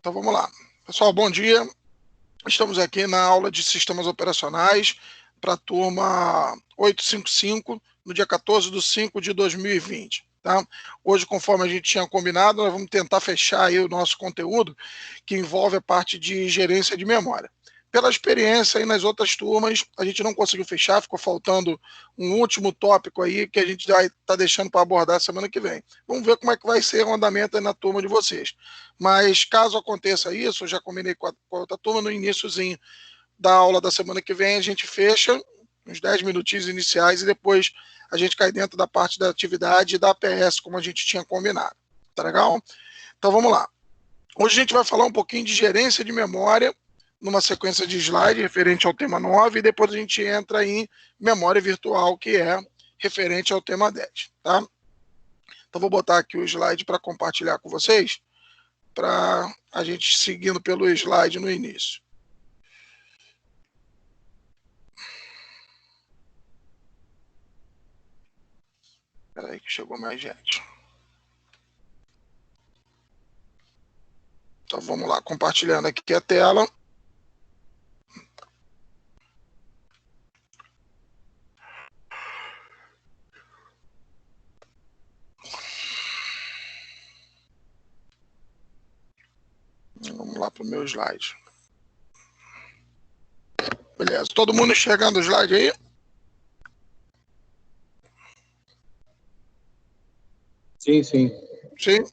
Então vamos lá. Pessoal, bom dia. Estamos aqui na aula de sistemas operacionais para a turma 855, no dia 14/5/2020. Tá? Hoje, conforme a gente tinha combinado, nós vamos tentar fechar aí o nosso conteúdo, que envolve a parte de gerência de memória. Pela experiência aí nas outras turmas, a gente não conseguiu fechar, ficou faltando um último tópico aí que a gente vai estar deixando para abordar semana que vem. Vamos ver como é que vai ser o andamento aí na turma de vocês. Mas caso aconteça isso, eu já combinei com a outra turma, no iniciozinho da aula da semana que vem, a gente fecha uns 10 minutinhos iniciais e depois a gente cai dentro da parte da atividade e da APS, como a gente tinha combinado. Tá legal? Então vamos lá. Hoje a gente vai falar um pouquinho de gerência de memória, numa sequência de slide referente ao tema 9, e depois a gente entra em memória virtual, que é referente ao tema 10. Tá? Então vou botar aqui o slide para compartilhar com vocês, para a gente seguindo pelo slide no início. Espera aí que chegou mais gente. Então vamos lá, compartilhando aqui a tela. Vamos lá para o meu slide. Beleza, todo mundo enxergando o slide aí? Sim, sim. Sim?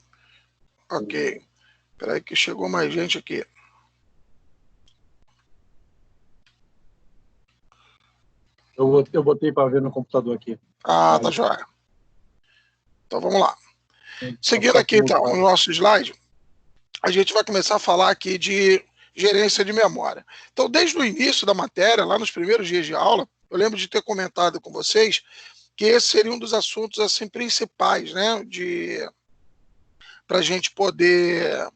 Ok. Espera aí que chegou mais gente aqui. Eu botei para ver no computador aqui. Ah, tá joia. Então vamos lá. Seguindo aqui então o nosso slide, a gente vai começar a falar aqui de gerência de memória. Então, desde o início da matéria, lá nos primeiros dias de aula, eu lembro de ter comentado com vocês que esse seria um dos assuntos assim principais, né, para a gente poder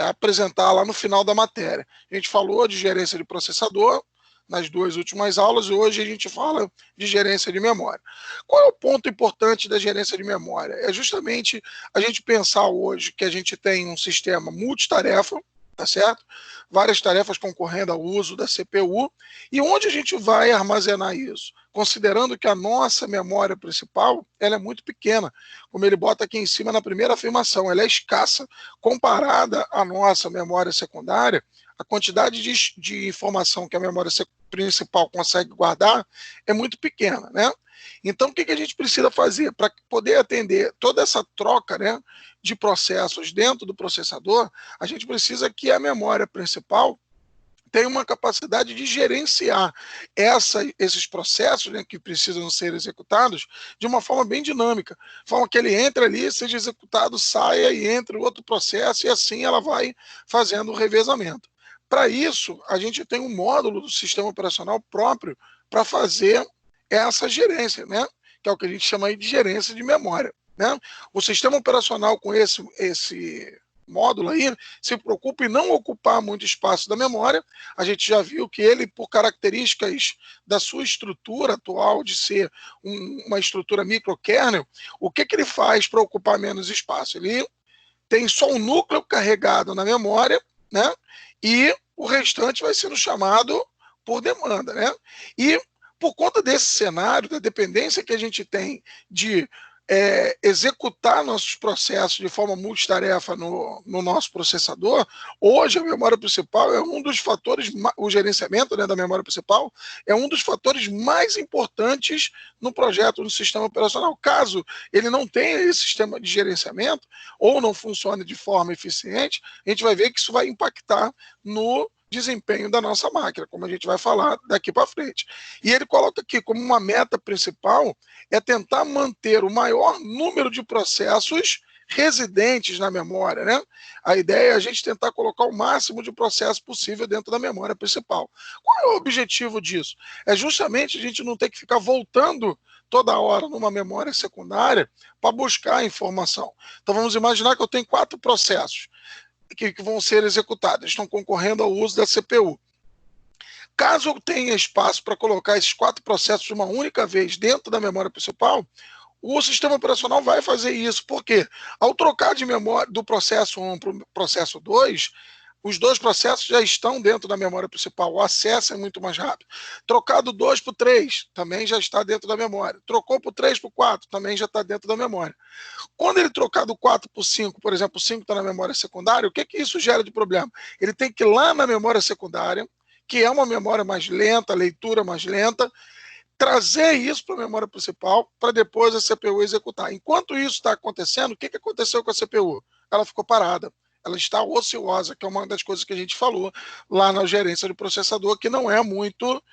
apresentar lá no final da matéria. A gente falou de gerência de processador nas duas últimas aulas e hoje a gente fala de gerência de memória. Qual é o ponto importante da gerência de memória? É justamente a gente pensar hoje que a gente tem um sistema multitarefa, tá certo? Várias tarefas concorrendo ao uso da CPU, e onde a gente vai armazenar isso? Considerando que a nossa memória principal ela é muito pequena, como ele bota aqui em cima na primeira afirmação, ela é escassa comparada à nossa memória secundária. A quantidade de informação que a memória principal consegue guardar é muito pequena, né? Então, o que a gente precisa fazer para poder atender toda essa troca, né, de processos dentro do processador? A gente precisa que a memória principal tenha uma capacidade de gerenciar esses processos, né, que precisam ser executados de uma forma bem dinâmica, de forma que ele entre ali, seja executado, saia e entre outro processo, e assim ela vai fazendo o revezamento. Para isso, a gente tem um módulo do sistema operacional próprio para fazer essa gerência, né? Que é o que a gente chama aí de gerência de memória. Né? O sistema operacional com esse módulo aí se preocupa em não ocupar muito espaço da memória. A gente já viu que ele, por características da sua estrutura atual, de ser uma estrutura microkernel, o que ele faz para ocupar menos espaço? Ele tem só um núcleo carregado na memória, né? E o restante vai sendo chamado por demanda, né? E por conta desse cenário, da dependência que a gente tem de executar nossos processos de forma multitarefa no nosso processador, hoje a memória principal é um dos fatores, o gerenciamento, né, da memória principal é um dos fatores mais importantes no projeto do sistema operacional. Caso ele não tenha esse sistema de gerenciamento ou não funcione de forma eficiente, a gente vai ver que isso vai impactar no desempenho da nossa máquina, como a gente vai falar daqui para frente. E ele coloca aqui como uma meta principal é tentar manter o maior número de processos residentes na memória, né? A ideia é a gente tentar colocar o máximo de processo possível dentro da memória principal. Qual é o objetivo disso? É justamente a gente não ter que ficar voltando toda hora numa memória secundária para buscar a informação. Então vamos imaginar que eu tenho 4 processos que vão ser executados, estão concorrendo ao uso da CPU. Caso eu tenha espaço para colocar esses 4 processos de uma única vez dentro da memória principal, o sistema operacional vai fazer isso. Por quê? Ao trocar de memória do processo 1 para o processo 2, os dois processos já estão dentro da memória principal, o acesso é muito mais rápido. Trocar do 2 para o 3, também já está dentro da memória. Trocou para o 3 para o 4, também já está dentro da memória. Quando ele trocar do 4 para o 5, por exemplo, o 5 está na memória secundária, o que isso gera de problema? Ele tem que ir lá na memória secundária, que é uma memória mais lenta, leitura mais lenta, trazer isso para a memória principal, para depois a CPU executar. Enquanto isso está acontecendo, o que aconteceu com a CPU? Ela ficou parada. Ela está ociosa, que é uma das coisas que a gente falou lá na gerência do processador, que não é muito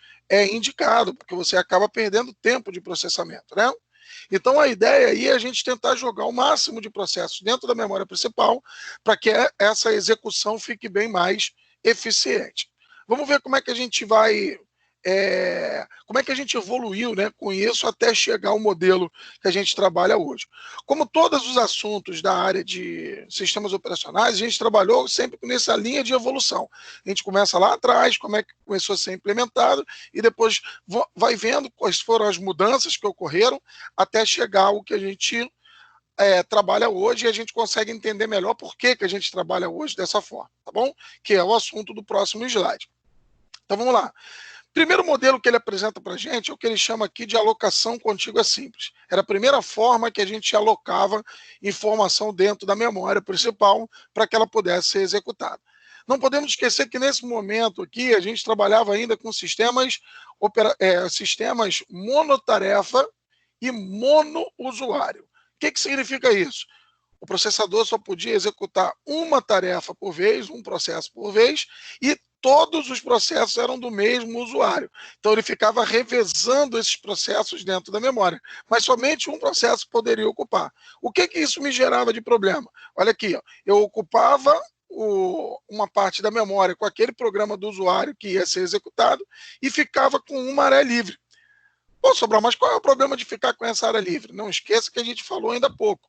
indicado, porque você acaba perdendo tempo de processamento, né? Então, a ideia aí é a gente tentar jogar o máximo de processos dentro da memória principal para que essa execução fique bem mais eficiente. Vamos ver como é que a gente vai... como é que a gente evoluiu, né, com isso até chegar ao modelo que a gente trabalha hoje. Como todos os assuntos da área de sistemas operacionais, a gente trabalhou sempre nessa linha de evolução. A gente começa lá atrás, como é que começou a ser implementado, e depois vai vendo quais foram as mudanças que ocorreram até chegar ao que a gente trabalha hoje, e a gente consegue entender melhor por que a gente trabalha hoje dessa forma, tá bom? Que é o assunto do próximo slide. Então vamos lá. Primeiro modelo que ele apresenta para a gente é o que ele chama aqui de alocação contígua simples. Era a primeira forma que a gente alocava informação dentro da memória principal para que ela pudesse ser executada. Não podemos esquecer que nesse momento aqui a gente trabalhava ainda com sistemas monotarefa e monousuário. O que significa isso? O processador só podia executar uma tarefa por vez, um processo por vez, e todos os processos eram do mesmo usuário. Então, ele ficava revezando esses processos dentro da memória, mas somente um processo poderia ocupar. O que isso me gerava de problema? Olha aqui, ó, eu ocupava uma parte da memória com aquele programa do usuário que ia ser executado e ficava com uma área livre. Pô, Sobral, mas qual é o problema de ficar com essa área livre? Não esqueça que a gente falou ainda há pouco.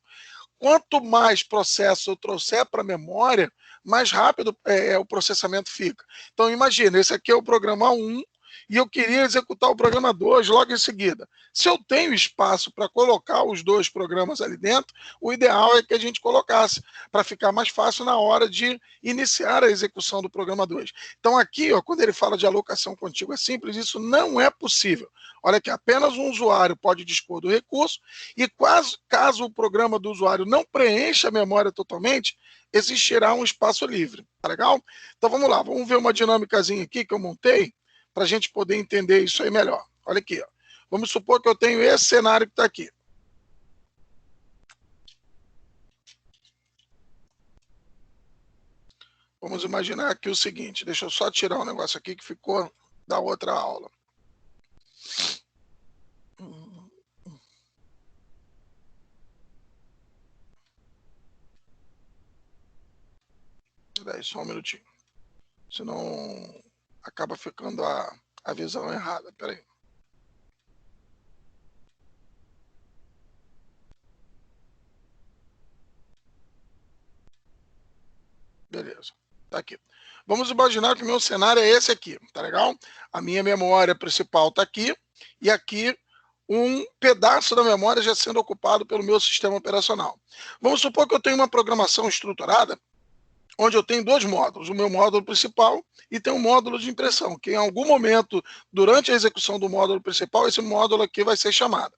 Quanto mais processo eu trouxer para a memória, mais rápido o processamento fica. Então, imagina, esse aqui é o programa 1 e eu queria executar o programa 2 logo em seguida. Se eu tenho espaço para colocar os dois programas ali dentro, o ideal é que a gente colocasse, para ficar mais fácil na hora de iniciar a execução do programa 2. Então, aqui, ó, quando ele fala de alocação contígua simples, isso não é possível. Olha que apenas um usuário pode dispor do recurso e caso o programa do usuário não preencha a memória totalmente, existirá um espaço livre. Tá legal? Então vamos lá, vamos ver uma dinâmicazinha aqui que eu montei para a gente poder entender isso aí melhor. Olha aqui, ó. Vamos supor que eu tenho esse cenário que está aqui. Vamos imaginar aqui o seguinte, deixa eu só tirar um negócio aqui que ficou da outra aula. Espera aí, só um minutinho. Senão acaba ficando a visão errada. Espera aí. Beleza, tá aqui. Vamos imaginar que o meu cenário é esse aqui, tá legal? A minha memória principal tá aqui, e aqui um pedaço da memória já sendo ocupado pelo meu sistema operacional. Vamos supor que eu tenho uma programação estruturada, onde eu tenho dois módulos, o meu módulo principal e tem um módulo de impressão, que em algum momento, durante a execução do módulo principal, esse módulo aqui vai ser chamado.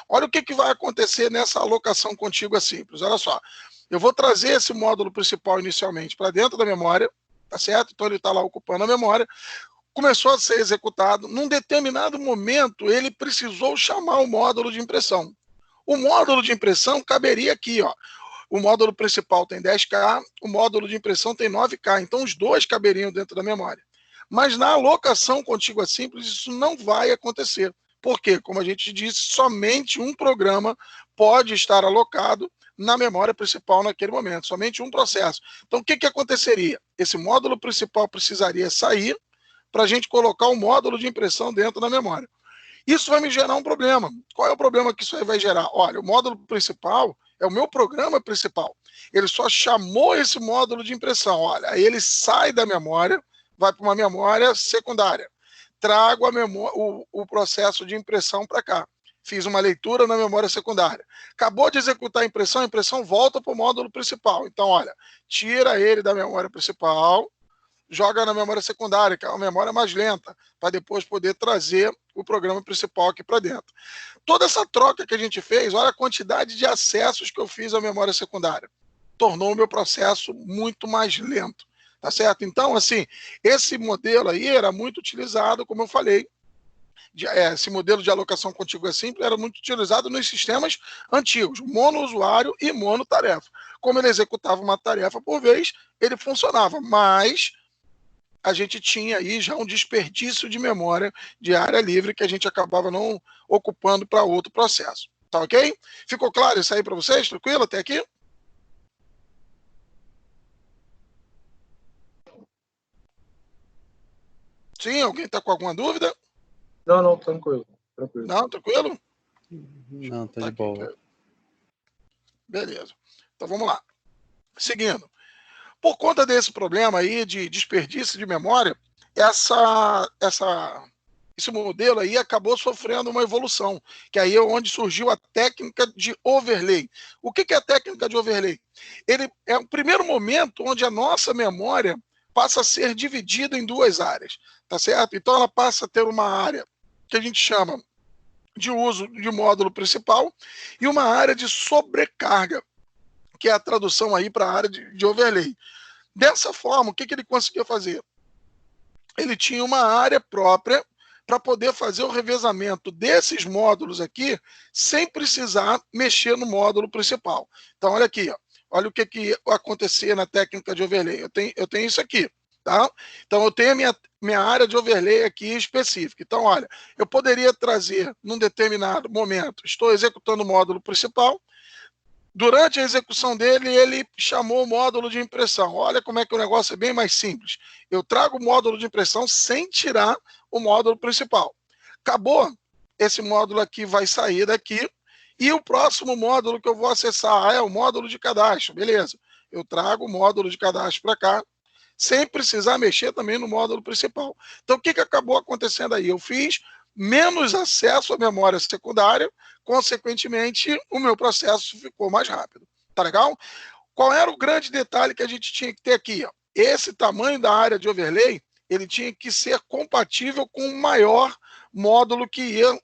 Olha o que vai acontecer nessa alocação contígua simples. Olha só, eu vou trazer esse módulo principal inicialmente para dentro da memória, tá certo? Então ele está lá ocupando a memória, começou a ser executado, num determinado momento ele precisou chamar o módulo de impressão. O módulo de impressão caberia aqui, ó. O módulo principal tem 10K, o módulo de impressão tem 9K, então os dois caberiam dentro da memória. Mas na alocação contígua simples isso não vai acontecer. Por quê? Como a gente disse, somente um programa pode estar alocado na memória principal naquele momento, somente um processo. Então o que aconteceria? Esse módulo principal precisaria sair para a gente colocar o módulo de impressão dentro da memória. Isso vai me gerar um problema. Qual é o problema que isso aí vai gerar? Olha, o módulo principal é o meu programa principal. Ele só chamou esse módulo de impressão. Olha, aí ele sai da memória, vai para uma memória secundária. Trago o processo de impressão para cá. Fiz uma leitura na memória secundária. Acabou de executar a impressão volta para o módulo principal. Então, olha, tira ele da memória principal, joga na memória secundária, que é uma memória mais lenta, para depois poder trazer o programa principal aqui para dentro. Toda essa troca que a gente fez, olha a quantidade de acessos que eu fiz à memória secundária. Tornou o meu processo muito mais lento, tá certo? Então, assim, esse modelo aí era muito utilizado, como eu falei, esse modelo de alocação contígua simples era muito utilizado nos sistemas antigos, monousuário e monotarefa. Como ele executava uma tarefa por vez, ele funcionava, mas a gente tinha aí já um desperdício de memória de área livre que a gente acabava não ocupando para outro processo. Tá ok? Ficou claro isso aí para vocês? Tranquilo até aqui? Sim, alguém está com alguma dúvida? Não, tranquilo. Não, tranquilo? Não, tá de boa. Beleza. Então vamos lá. Seguindo. Por conta desse problema aí de desperdício de memória, esse modelo aí acabou sofrendo uma evolução, que aí é onde surgiu a técnica de overlay. O que é a técnica de overlay? Ele é o primeiro momento onde a nossa memória passa a ser dividida em duas áreas, tá certo? Então ela passa a ter uma área que a gente chama de uso de módulo principal e uma área de sobrecarga, que é a tradução aí para a área de overlay. Dessa forma, o que ele conseguia fazer? Ele tinha uma área própria para poder fazer o revezamento desses módulos aqui sem precisar mexer no módulo principal. Então, olha aqui, ó. Olha o que acontecia na técnica de overlay. Eu tenho isso aqui, tá? Então, eu tenho a minha área de overlay aqui específica. Então, olha, eu poderia trazer, num determinado momento, estou executando o módulo principal, durante a execução dele, ele chamou o módulo de impressão. Olha como é que o negócio é bem mais simples. Eu trago o módulo de impressão sem tirar o módulo principal. Acabou, esse módulo aqui vai sair daqui e o próximo módulo que eu vou acessar é o módulo de cadastro. Beleza, eu trago o módulo de cadastro para cá, sem precisar mexer também no módulo principal. Então, o que acabou acontecendo aí? Eu fiz menos acesso à memória secundária, consequentemente, o meu processo ficou mais rápido. Tá legal? Qual era o grande detalhe que a gente tinha que ter aqui? Ó? Esse tamanho da área de overlay, ele tinha que ser compatível com o maior módulo que ia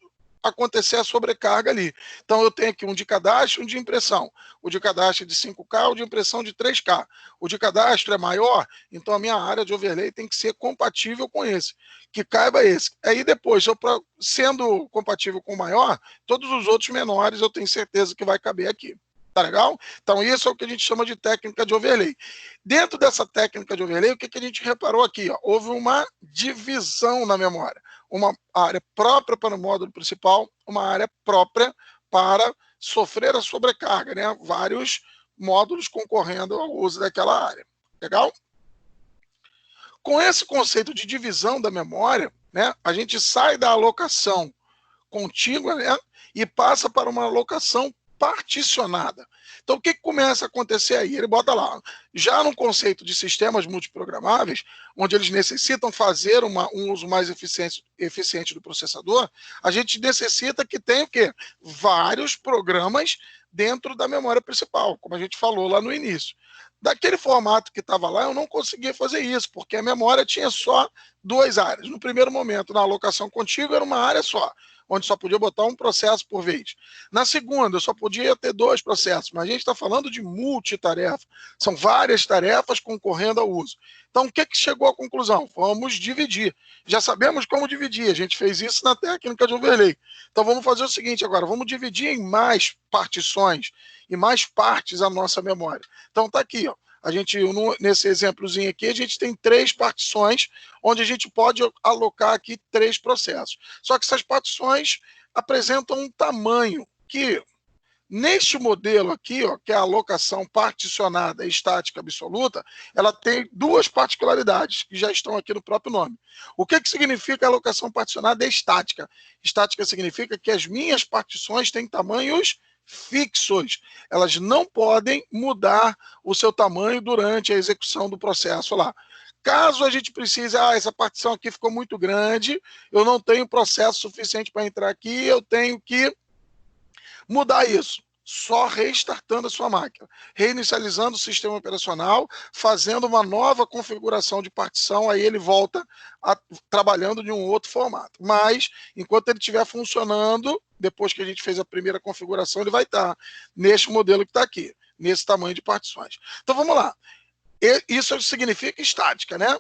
acontecer a sobrecarga ali. Então, eu tenho aqui um de cadastro e um de impressão. O de cadastro é de 5K, o de impressão de 3K. O de cadastro é maior, então a minha área de overlay tem que ser compatível com esse, que caiba esse. Aí depois, sendo compatível com o maior, todos os outros menores eu tenho certeza que vai caber aqui. Tá legal? Então, isso é o que a gente chama de técnica de overlay. Dentro dessa técnica de overlay, o que a gente reparou aqui? Ó? Houve uma divisão na memória. Uma área própria para o módulo principal, uma área própria para sofrer a sobrecarga, né? Vários módulos concorrendo ao uso daquela área. Legal? Com esse conceito de divisão da memória, né, a gente sai da alocação contígua, né, e passa para uma alocação particionada. Então, o que começa a acontecer aí? Ele bota lá, já no conceito de sistemas multiprogramáveis, onde eles necessitam fazer um uso mais eficiente do processador, a gente necessita que tenha o quê? Vários programas dentro da memória principal, como a gente falou lá no início. Daquele formato que estava lá, eu não conseguia fazer isso, porque a memória tinha só duas áreas. No primeiro momento, na alocação contígua, era uma área só, onde só podia botar um processo por vez. Na segunda, eu só podia ter dois processos, mas a gente está falando de multitarefa. São várias tarefas concorrendo ao uso. Então, o que chegou à conclusão? Vamos dividir. Já sabemos como dividir, a gente fez isso na técnica de overlay. Então, vamos fazer o seguinte agora, vamos dividir em mais partições e mais partes a nossa memória. Então, está aqui, ó. A gente, nesse exemplozinho aqui, a gente tem 3 partições, onde a gente pode alocar aqui 3 processos. Só que essas partições apresentam um tamanho que, neste modelo aqui, ó, que é a alocação particionada estática absoluta, ela tem 2 particularidades, que já estão aqui no próprio nome. O que significa a alocação particionada estática? Estática significa que as minhas partições têm tamanhos fixos, elas não podem mudar o seu tamanho durante a execução do processo lá. Caso a gente precise, essa partição aqui ficou muito grande, eu não tenho processo suficiente para entrar aqui, eu tenho que mudar isso. só restartando a sua máquina, reinicializando o sistema operacional, fazendo uma nova configuração de partição, aí ele volta trabalhando de um outro formato. Mas, enquanto ele estiver funcionando, depois que a gente fez a primeira configuração, ele vai estar neste modelo que está aqui, nesse tamanho de partições. Então, vamos lá. Isso significa estática, né?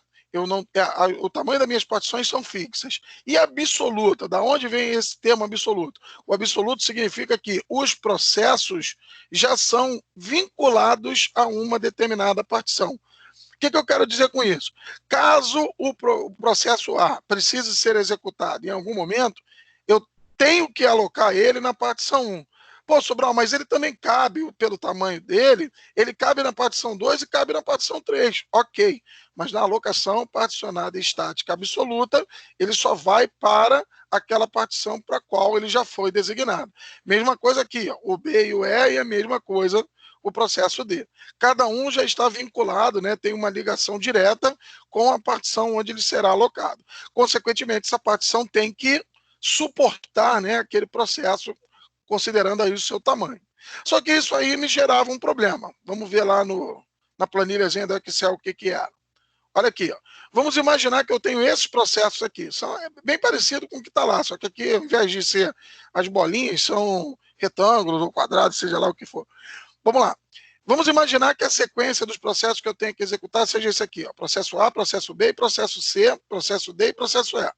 O tamanho das minhas partições são fixas. E absoluta, da onde vem esse termo absoluto? O absoluto significa que os processos já são vinculados a uma determinada partição. O que eu quero dizer com isso? Caso o processo A precise ser executado em algum momento, eu tenho que alocar ele na partição 1. Pô, Sobral, mas ele também cabe, pelo tamanho dele, ele cabe na partição 2 e cabe na partição 3. Ok, mas na alocação particionada estática absoluta, ele só vai para aquela partição para a qual ele já foi designado. Mesma coisa aqui, ó, o B e o E, e a mesma coisa o processo D. Cada um já está vinculado, né, tem uma ligação direta com a partição onde ele será alocado. Consequentemente, essa partição tem que suportar, né, aquele processo, considerando aí o seu tamanho. Só que isso aí me gerava um problema. Vamos ver lá na planilhazinha do Excel o que era. Olha aqui, ó. Vamos imaginar que eu tenho esses processos aqui. É bem parecido com o que está lá, só que aqui, ao invés de ser as bolinhas, são retângulos ou quadrados, seja lá o que for. Vamos lá. Vamos imaginar que a sequência dos processos que eu tenho que executar seja esse aqui, ó. Processo A, processo B, processo C, processo D e processo E.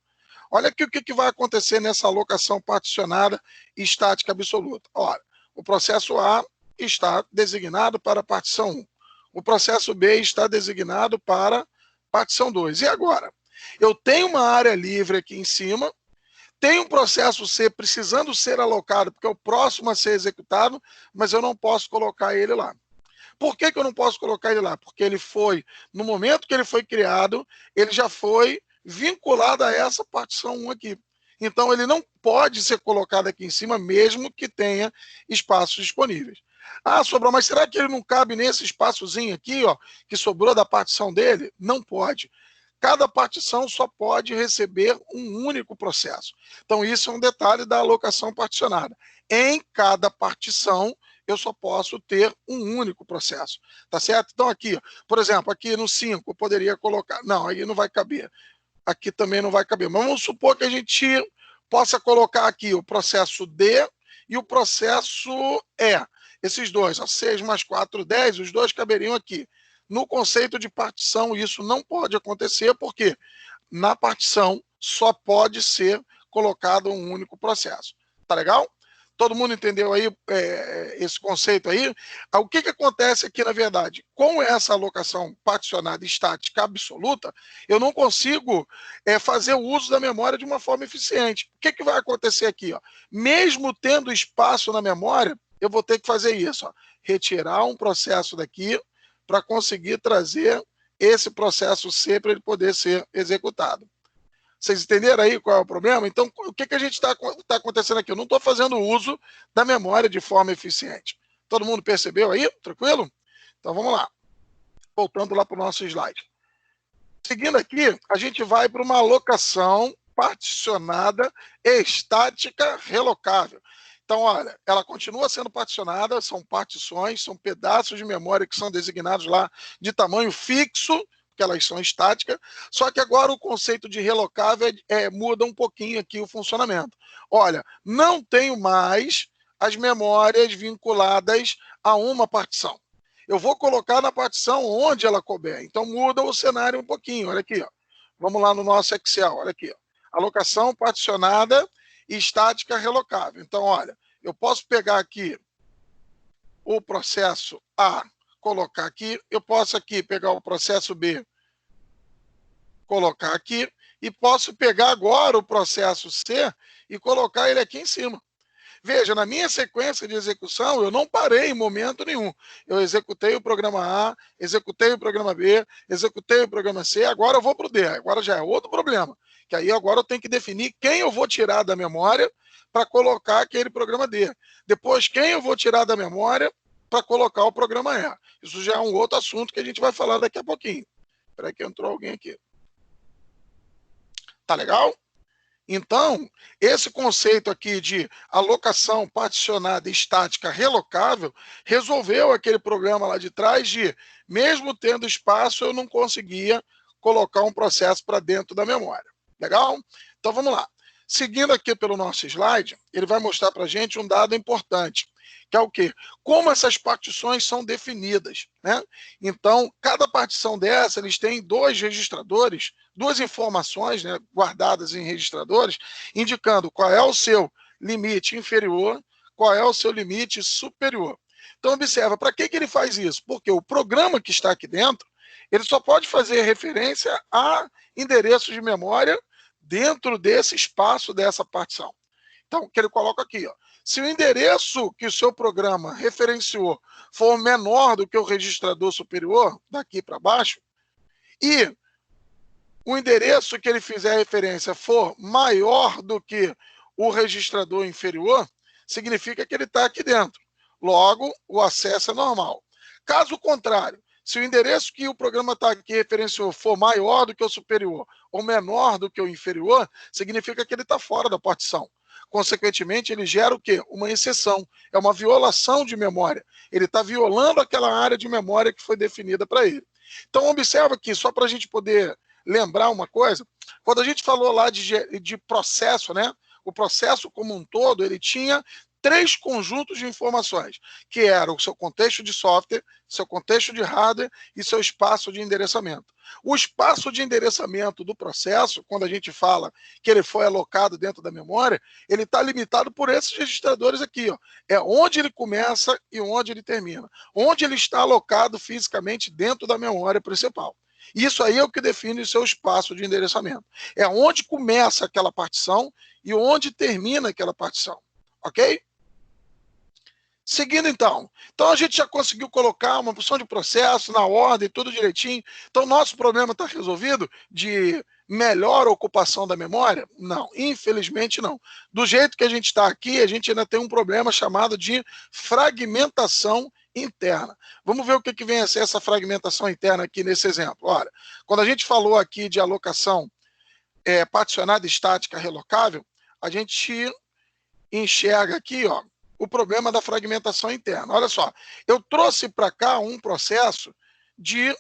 Olha aqui o que vai acontecer nessa alocação particionada estática absoluta. Olha, o processo A está designado para a partição 1. O processo B está designado para partição 2. E agora? Eu tenho uma área livre aqui em cima, tenho um processo C precisando ser alocado, porque é o próximo a ser executado, mas eu não posso colocar ele lá. Por que eu não posso colocar ele lá? Porque ele foi, no momento que ele foi criado, ele já foi vinculado a essa partição 1 aqui. Então, ele não pode ser colocado aqui em cima, mesmo que tenha espaços disponíveis. Ah, Sobral, mas será que ele não cabe nesse espaçozinho aqui, ó, que sobrou da partição dele? Não pode. Cada partição só pode receber um único processo. Então, isso é um detalhe da alocação particionada. Em cada partição, eu só posso ter um único processo. Tá certo? Então, aqui, ó, por exemplo, aqui no 5, eu poderia colocar... Não, aí não vai caber. Aqui também não vai caber. Mas vamos supor que a gente possa colocar aqui o processo D e o processo E. Esses dois, ó, 6 mais 4, 10, os dois caberiam aqui. No conceito de partição, isso não pode acontecer, porque na partição só pode ser colocado um único processo. Tá legal? Todo mundo entendeu aí esse conceito aí? O que acontece aqui, na verdade? Com essa alocação particionada estática absoluta, eu não consigo fazer o uso da memória de uma forma eficiente. O que vai acontecer aqui? Ó? Mesmo tendo espaço na memória, eu vou ter que fazer isso. Ó. Retirar um processo daqui para conseguir trazer esse processo C para ele poder ser executado. Vocês entenderam aí qual é o problema? Então, o que a gente está acontecendo aqui? Eu não estou fazendo uso da memória de forma eficiente. Todo mundo percebeu aí? Tranquilo? Então, vamos lá. Voltando lá para o nosso slide. Seguindo aqui, a gente vai para uma alocação particionada estática relocável. Então, olha, ela continua sendo particionada, são partições, são pedaços de memória que são designados lá de tamanho fixo, porque elas são estáticas, só que agora o conceito de relocável muda um pouquinho aqui o funcionamento. Olha, não tenho mais as memórias vinculadas a uma partição. Eu vou colocar na partição onde ela couber. Então muda o cenário um pouquinho. Olha aqui, ó. Vamos lá no nosso Excel. Olha aqui, ó. Alocação particionada e estática relocável. Então, olha, eu posso pegar aqui o processo A, colocar aqui, eu posso aqui pegar o processo B, colocar aqui, e posso pegar agora o processo C e colocar ele aqui em cima. Veja, na minha sequência de execução, eu não parei em momento nenhum. Eu executei o programa A, executei o programa B, executei o programa C, agora eu vou para o D. Agora já é outro problema, que aí agora eu tenho que definir quem eu vou tirar da memória para colocar aquele programa D. Depois, quem eu vou tirar da memória para colocar o programa E. Isso já é um outro assunto que a gente vai falar daqui a pouquinho. Espera aí que entrou alguém aqui. Tá legal? Então, esse conceito aqui de alocação particionada estática relocável resolveu aquele problema lá de trás de, mesmo tendo espaço, eu não conseguia colocar um processo para dentro da memória. Legal? Então, vamos lá. Seguindo aqui pelo nosso slide, ele vai mostrar para a gente um dado importante, que é o quê? Como essas partições são definidas, né? Então, cada partição dessa, eles têm dois registradores, duas informações, né, guardadas em registradores, indicando qual é o seu limite inferior, qual é o seu limite superior. Então, observa, para que ele faz isso? Porque o programa que está aqui dentro, ele só pode fazer referência a endereços de memória dentro desse espaço dessa partição. Então, o que ele coloca aqui, ó, se o endereço que o seu programa referenciou for menor do que o registrador superior, daqui para baixo, e o endereço que ele fizer referência for maior do que o registrador inferior, significa que ele está aqui dentro. Logo, o acesso é normal. Caso contrário, se o endereço que o programa está aqui referenciou for maior do que o superior ou menor do que o inferior, significa que ele está fora da partição. Consequentemente, ele gera o quê? Uma exceção. É uma violação de memória. Ele está violando aquela área de memória que foi definida para ele. Então, observa aqui, só para a gente poder lembrar uma coisa, quando a gente falou lá de processo, né? O processo como um todo, ele tinha 3 conjuntos de informações, que eram o seu contexto de software, seu contexto de hardware e seu espaço de endereçamento. O espaço de endereçamento do processo, quando a gente fala que ele foi alocado dentro da memória, ele está limitado por esses registradores aqui, ó. É onde ele começa e onde ele termina. Onde ele está alocado fisicamente dentro da memória principal. Isso aí é o que define o seu espaço de endereçamento. É onde começa aquela partição e onde termina aquela partição. Ok? Seguindo, então a gente já conseguiu colocar uma porção de processo na ordem, tudo direitinho. Então, nosso problema está resolvido de melhor ocupação da memória? Não, infelizmente não. Do jeito que a gente está aqui, a gente ainda tem um problema chamado de fragmentação interna. Vamos ver o que vem a ser essa fragmentação interna aqui nesse exemplo. Olha, quando a gente falou aqui de alocação particionada estática relocável, a gente enxerga aqui, ó, o problema da fragmentação interna. Olha só, eu trouxe para cá um processo de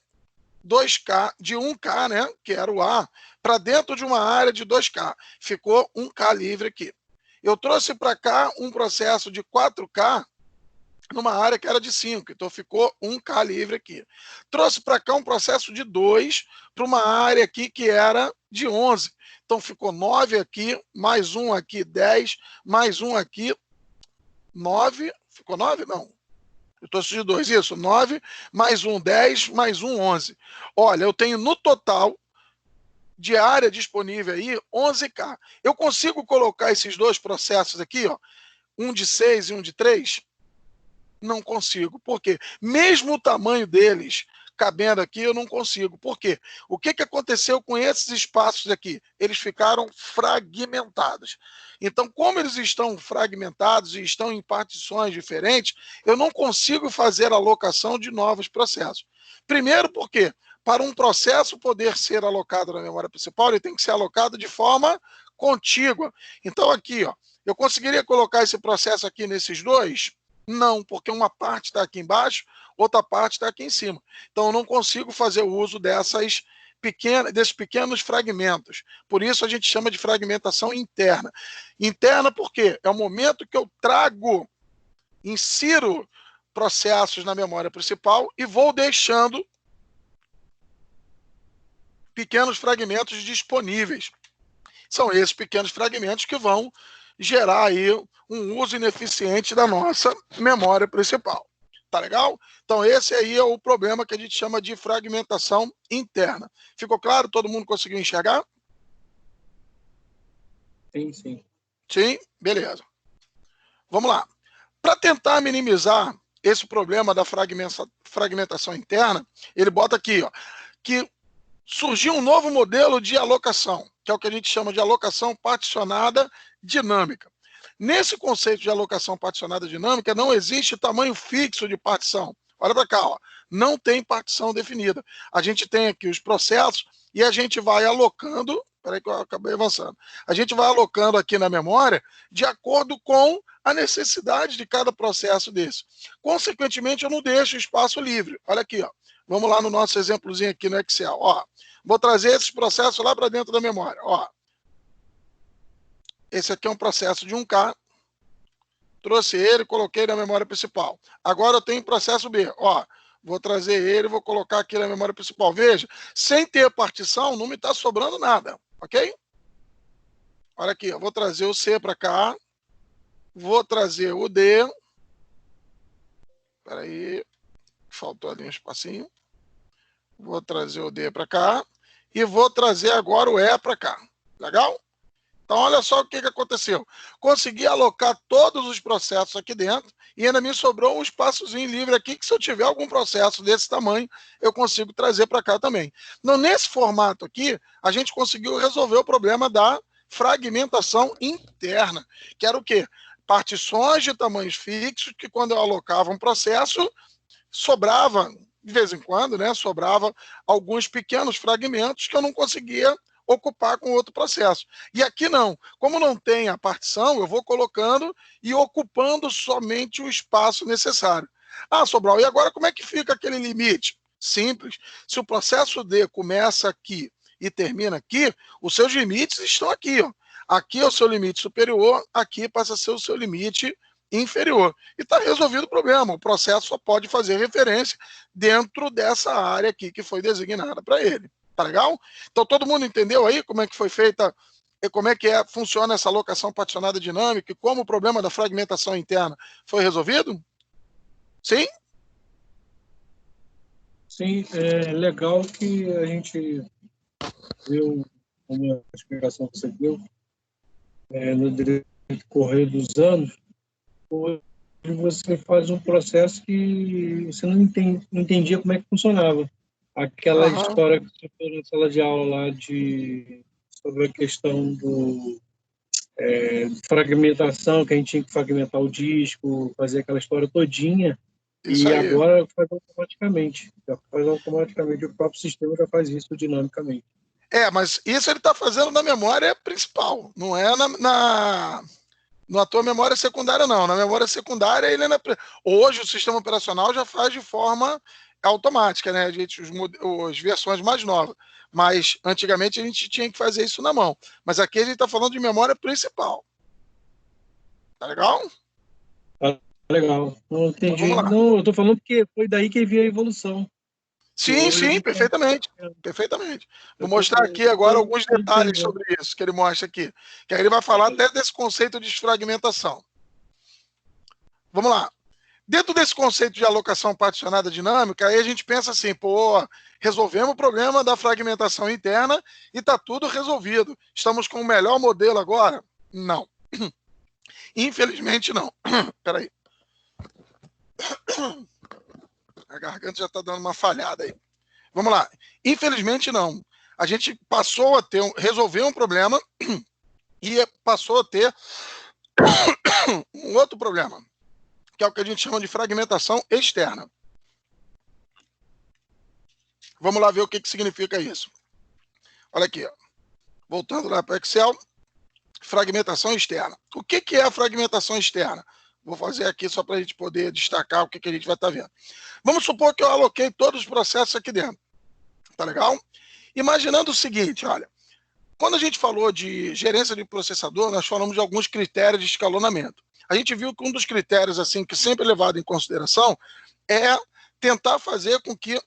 2K, de 1K, né, que era o A, para dentro de uma área de 2K. Ficou 1K livre aqui. Eu trouxe para cá um processo de 4K numa área que era de 5, então ficou 1K livre aqui. Trouxe para cá um processo de 2 para uma área aqui que era de 11. Então ficou 9 aqui, mais um aqui, 10, mais um aqui, 9, ficou 9? Não. Eu trouxe de 2, isso, 9, mais um 10, mais um 11. Olha, eu tenho no total de área disponível aí 11K. Eu consigo colocar esses dois processos aqui, ó, um de 6 e um de 3? Não consigo. Por quê? Mesmo o tamanho deles cabendo aqui, eu não consigo. Por quê? O que aconteceu com esses espaços aqui? Eles ficaram fragmentados. Então, como eles estão fragmentados e estão em partições diferentes, eu não consigo fazer a alocação de novos processos. Primeiro, porque para um processo poder ser alocado na memória principal, ele tem que ser alocado de forma contígua. Então, aqui, ó, eu conseguiria colocar esse processo aqui nesses dois? Não, porque uma parte está aqui embaixo, outra parte está aqui em cima. Então, eu não consigo fazer o uso desses pequenos fragmentos. Por isso, a gente chama de fragmentação interna. Interna porque é o momento que eu insiro processos na memória principal e vou deixando pequenos fragmentos disponíveis. São esses pequenos fragmentos que vão gerar aí um uso ineficiente da nossa memória principal. Tá legal? Então, esse aí é o problema que a gente chama de fragmentação interna. Ficou claro? Todo mundo conseguiu enxergar? Sim, sim. Sim? Beleza. Vamos lá. Para tentar minimizar esse problema da fragmentação interna, ele bota aqui, ó, que surgiu um novo modelo de alocação, que é o que a gente chama de alocação particionada dinâmica. Nesse conceito de alocação particionada dinâmica, não existe tamanho fixo de partição. Olha para cá, ó. Não tem partição definida. A gente tem aqui os processos e a gente vai alocando Espera aí que eu acabei avançando. A gente vai alocando aqui na memória de acordo com a necessidade de cada processo desse. Consequentemente, eu não deixo espaço livre. Olha aqui, ó. Vamos lá no nosso exemplozinho aqui no Excel. Ó, vou trazer esses processos lá para dentro da memória. Ó, esse aqui é um processo de 1K. Trouxe ele e coloquei na memória principal. Agora eu tenho processo B. Ó, vou trazer ele e vou colocar aqui na memória principal. Veja, sem ter partição, não me está sobrando nada. Ok? Olha aqui, eu vou trazer o C para cá. Vou trazer o D. Espera aí. Faltou ali um espacinho. Vou trazer o D para cá. E vou trazer agora o E para cá. Legal? Então, olha só o que aconteceu. Consegui alocar todos os processos aqui dentro e ainda me sobrou um espaçozinho livre aqui que se eu tiver algum processo desse tamanho, eu consigo trazer para cá também. Então, nesse formato aqui, a gente conseguiu resolver o problema da fragmentação interna, que era o quê? Partições de tamanhos fixos que quando eu alocava um processo, sobrava, de vez em quando, né, sobrava alguns pequenos fragmentos que eu não conseguia ocupar com outro processo. E aqui não. Como não tem a partição, eu vou colocando e ocupando somente o espaço necessário. Ah, Sobral, e agora como é que fica aquele limite? Simples. Se o processo D começa aqui e termina aqui, os seus limites estão aqui. Ó. Aqui é o seu limite superior, aqui passa a ser o seu limite inferior. E está resolvido o problema. O processo só pode fazer referência dentro dessa área aqui que foi designada para ele. Tá legal? Então todo mundo entendeu aí como é que foi feita, como é que funciona essa alocação particionada dinâmica e como o problema da fragmentação interna foi resolvido? Sim? Sim, é legal que a gente viu uma explicação que você deu no decorrer dos anos, hoje você faz um processo que você não entendia como é que funcionava. Aquela história que você falou na sala de aula lá sobre a questão do fragmentação, que a gente tinha que fragmentar o disco, fazer aquela história todinha, Isso e aí. agora faz automaticamente. Já faz automaticamente, o próprio sistema já faz isso dinamicamente. Mas isso ele está fazendo na memória principal, não é na tua memória secundária, não. Na memória secundária, hoje o sistema operacional já faz de forma automática, né? As versões mais novas. Mas antigamente a gente tinha que fazer isso na mão. Mas aqui a gente está falando de memória principal. Tá legal? Tá legal. Não entendi. Então, não, eu estou falando porque foi daí que veio a evolução. Sim, perfeitamente. Perfeitamente. Vou mostrar aqui agora alguns detalhes sobre isso que ele mostra aqui. Que aí ele vai falar até desse conceito de desfragmentação. Vamos lá. Dentro desse conceito de alocação particionada dinâmica, aí a gente pensa assim, resolvemos o problema da fragmentação interna e está tudo resolvido. Estamos com o melhor modelo agora? Não. Infelizmente, não. Espera aí. A garganta já está dando uma falhada aí. Vamos lá. Infelizmente, não. A gente passou a resolver um problema e passou a ter um outro problema, que é o que a gente chama de fragmentação externa. Vamos lá ver o que significa isso. Olha aqui, ó. Voltando lá para o Excel, fragmentação externa. O que é a fragmentação externa? Vou fazer aqui só para a gente poder destacar o que a gente vai estar vendo. Vamos supor que eu aloquei todos os processos aqui dentro. Tá legal? Imaginando o seguinte, olha, quando a gente falou de gerência de processador, nós falamos de alguns critérios de escalonamento. A gente viu que um dos critérios assim que sempre é levado em consideração é tentar fazer com que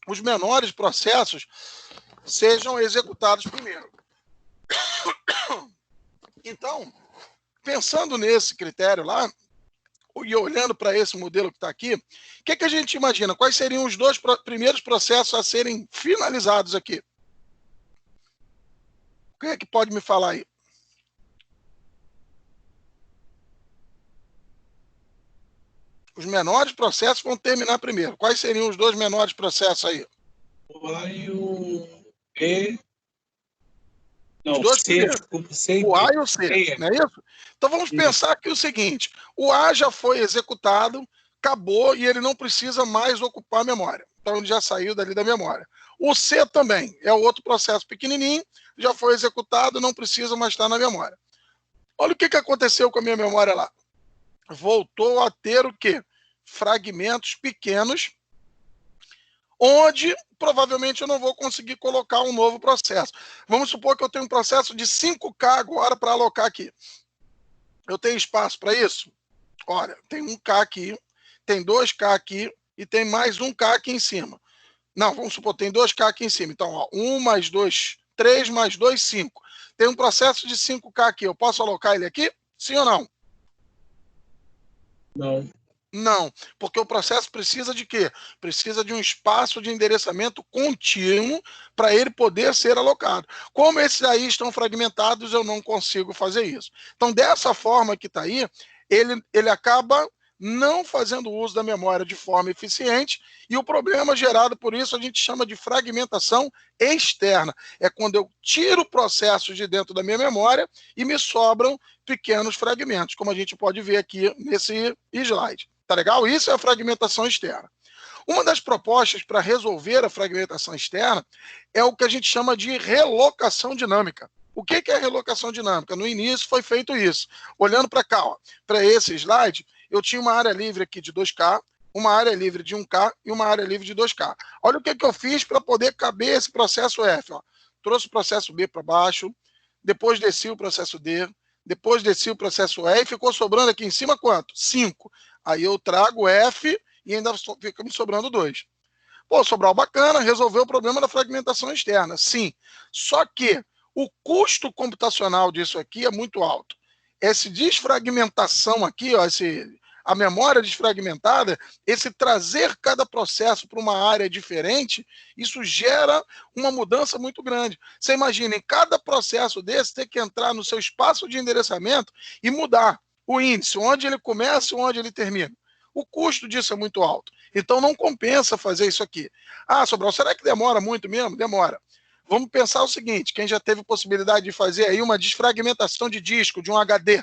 os menores processos sejam executados primeiro. Então, pensando nesse critério lá, e olhando para esse modelo que está aqui, o que a gente imagina? Quais seriam os dois primeiros processos a serem finalizados aqui? Quem é que pode me falar aí? Os menores processos vão terminar primeiro. Quais seriam os dois menores processos aí? O A e o B. Não, os dois C, desculpa, C. O A e o C, não é isso? Então vamos pensar aqui o seguinte: o A já foi executado, acabou e ele não precisa mais ocupar a memória. Então ele já saiu dali da memória. O C também é outro processo pequenininho, já foi executado, não precisa mais estar na memória. Olha o que aconteceu com a minha memória lá. Voltou a ter o quê? Fragmentos pequenos, onde provavelmente eu não vou conseguir colocar um novo processo. Vamos supor que eu tenho um processo de 5K agora para alocar aqui. Eu tenho espaço para isso? Olha, tem 1K aqui, tem 2K aqui e tem mais 1K aqui em cima. Não, vamos supor, tem 2K aqui em cima. Então, ó, 1 mais 2, 3 mais 2, 5. Tem um processo de 5K aqui. Eu posso alocar ele aqui? Sim ou não? Não. Não, porque o processo precisa de quê? Precisa de um espaço de endereçamento contínuo para ele poder ser alocado. Como esses aí estão fragmentados, eu não consigo fazer isso. Então, dessa forma que está aí, ele acaba não fazendo uso da memória de forma eficiente, e o problema gerado por isso a gente chama de fragmentação externa. É quando eu tiro processos de dentro da minha memória e me sobram pequenos fragmentos, como a gente pode ver aqui nesse slide. Tá legal? Isso é a fragmentação externa. Uma das propostas para resolver a fragmentação externa é o que a gente chama de relocação dinâmica. O que é relocação dinâmica? No início foi feito isso. Olhando para cá, para esse slide, eu tinha uma área livre aqui de 2K, uma área livre de 1K e uma área livre de 2K. Olha o que eu fiz para poder caber esse processo F. Ó. Trouxe o processo B para baixo, depois desci o processo D, depois desci o processo E e ficou sobrando aqui em cima quanto? 5. Aí eu trago F e ainda fica me sobrando 2. Pô, Sobral, bacana, resolveu o problema da fragmentação externa. Sim, só que o custo computacional disso aqui é muito alto. Essa desfragmentação aqui, ó, a memória desfragmentada, esse trazer cada processo para uma área diferente, isso gera uma mudança muito grande. Você imagina, em cada processo desse, ter que entrar no seu espaço de endereçamento e mudar o índice, onde ele começa e onde ele termina. O custo disso é muito alto. Então, não compensa fazer isso aqui. Ah, Sobral, será que demora muito mesmo? Demora. Vamos pensar o seguinte, quem já teve possibilidade de fazer aí uma desfragmentação de disco, de um HD,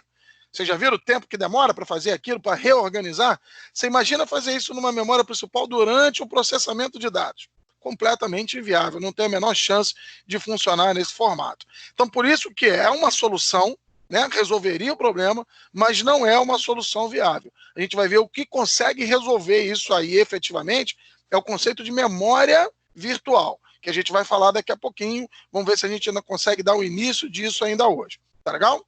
vocês já viram o tempo que demora para fazer aquilo, para reorganizar? Você imagina fazer isso numa memória principal durante o processamento de dados. Completamente inviável, não tem a menor chance de funcionar nesse formato. Então, por isso que é uma solução, né, resolveria o problema, mas não é uma solução viável. A gente vai ver o que consegue resolver isso aí efetivamente, é o conceito de memória virtual, que a gente vai falar daqui a pouquinho. Vamos ver se a gente ainda consegue dar o início disso ainda hoje. Tá legal?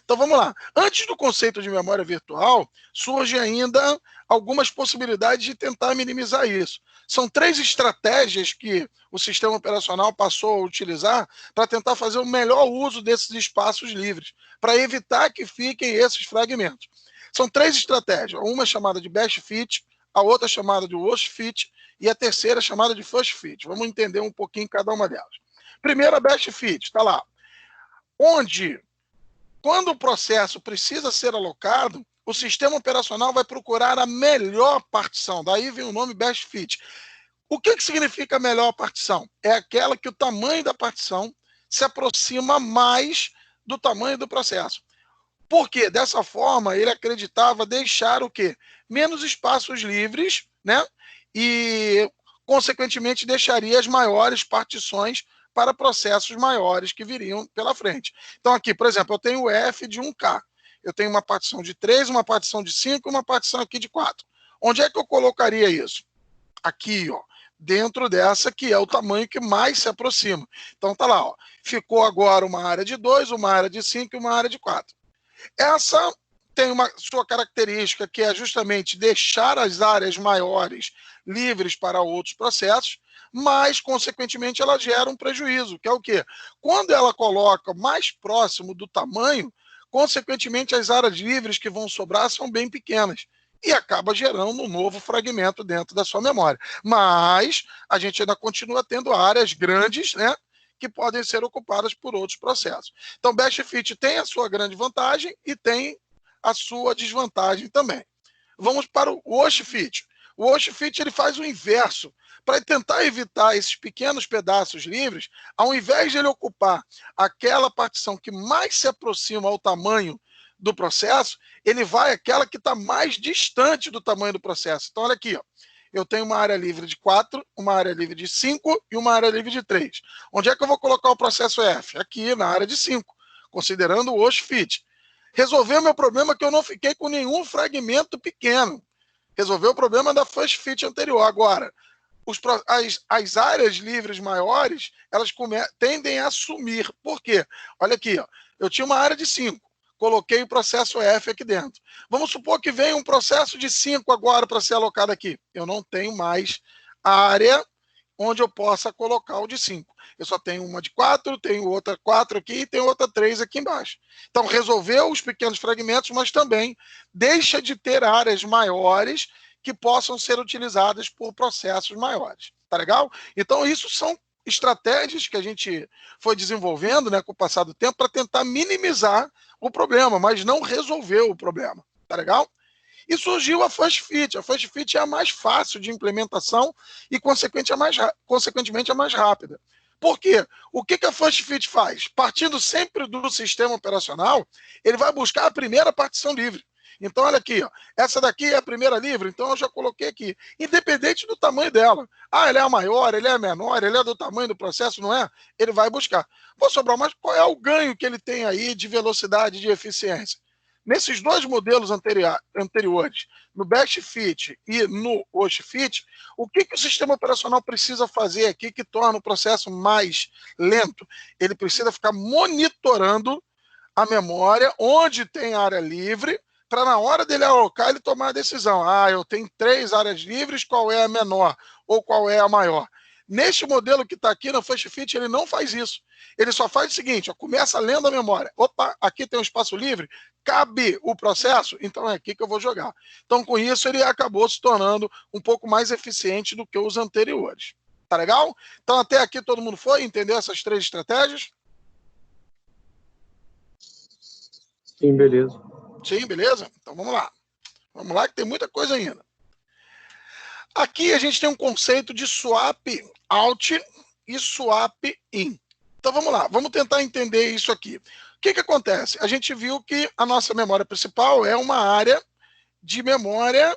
Então vamos lá. Antes do conceito de memória virtual, surge ainda algumas possibilidades de tentar minimizar isso. São 3 estratégias que o sistema operacional passou a utilizar para tentar fazer o melhor uso desses espaços livres, para evitar que fiquem esses fragmentos. São 3 estratégias. Uma é chamada de best fit, a outra é chamada de worst fit e a terceira é chamada de first fit. Vamos entender um pouquinho cada uma delas. Primeiro, a best fit, está lá. Onde, quando o processo precisa ser alocado, o sistema operacional vai procurar a melhor partição. Daí vem o nome best fit. O que significa a melhor partição? É aquela que o tamanho da partição se aproxima mais do tamanho do processo. Por quê? Dessa forma, ele acreditava deixar o quê? Menos espaços livres, né? E, consequentemente, deixaria as maiores partições para processos maiores que viriam pela frente. Então, aqui, por exemplo, eu tenho o F de 1K. Eu tenho uma partição de 3, uma partição de 5 e uma partição aqui de 4. Onde é que eu colocaria isso? Aqui, ó, dentro dessa que é o tamanho que mais se aproxima. Então, tá lá, ó, ficou agora uma área de 2, uma área de 5 e uma área de 4. Essa tem uma sua característica, que é justamente deixar as áreas maiores livres para outros processos, mas, consequentemente, ela gera um prejuízo, que é o quê? Quando ela coloca mais próximo do tamanho, consequentemente, as áreas livres que vão sobrar são bem pequenas e acaba gerando um novo fragmento dentro da sua memória. Mas a gente ainda continua tendo áreas grandes, né, que podem ser ocupadas por outros processos. Então, best fit tem a sua grande vantagem e tem a sua desvantagem também. Vamos para o worst fit. O worst fit ele faz o inverso. Para tentar evitar esses pequenos pedaços livres, ao invés de ele ocupar aquela partição que mais se aproxima ao tamanho do processo, ele vai àquela que está mais distante do tamanho do processo. Então, olha aqui, ó. eu tenho uma área livre de 4, uma área livre de 5 e uma área livre de 3. Onde é que eu vou colocar o processo F? Aqui na área de 5, considerando o host fit. Resolveu o meu problema que eu não fiquei com nenhum fragmento pequeno. Resolveu o problema da first fit anterior. Agora, as áreas livres maiores, elas tendem a sumir. Por quê? Olha aqui, ó, eu tinha uma área de 5, coloquei o processo F aqui dentro. Vamos supor que venha um processo de 5 agora para ser alocado aqui. Eu não tenho mais área onde eu possa colocar o de 5. Eu só tenho uma de 4, tenho outra 4 aqui e tenho outra 3 aqui embaixo. Então, resolveu os pequenos fragmentos, mas também deixa de ter áreas maiores que possam ser utilizadas por processos maiores. Tá legal? Então, isso são estratégias que a gente foi desenvolvendo, né, com o passar do tempo para tentar minimizar o problema, mas não resolveu o problema. Tá legal? E surgiu a First Fit. A First Fit é a mais fácil de implementação e, consequentemente, a mais rápida. Por quê? O que a First Fit faz? Partindo sempre do sistema operacional, ele vai buscar a primeira partição livre. Então, olha aqui, ó, essa daqui é a primeira livre, então eu já coloquei aqui, independente do tamanho dela. Ah, ela é a maior, ela é a menor, ela é do tamanho do processo, não é? Ele vai buscar. Pô, Sobral, mas qual é o ganho que ele tem aí de velocidade e de eficiência? Nesses dois modelos anteriores, no Best Fit e no Host Fit, o que o sistema operacional precisa fazer aqui que torna o processo mais lento? Ele precisa ficar monitorando a memória onde tem área livre, para na hora dele alocar, ele tomar a decisão. Ah, eu tenho 3 áreas livres, qual é a menor ou qual é a maior? Neste modelo que está aqui na First Fit, ele não faz isso. Ele só faz o seguinte, ó, começa lendo a memória. Opa, aqui tem um espaço livre, cabe o processo, então é aqui que eu vou jogar. Então, com isso, ele acabou se tornando um pouco mais eficiente do que os anteriores. Tá legal? Então, até aqui todo mundo foi? Entendeu essas 3 estratégias? Sim, beleza. Sim, beleza? Então, vamos lá. Vamos lá que tem muita coisa ainda. Aqui a gente tem um conceito de swap out e swap in. Então vamos lá, vamos tentar entender isso aqui. O que acontece? A gente viu que a nossa memória principal é uma área de memória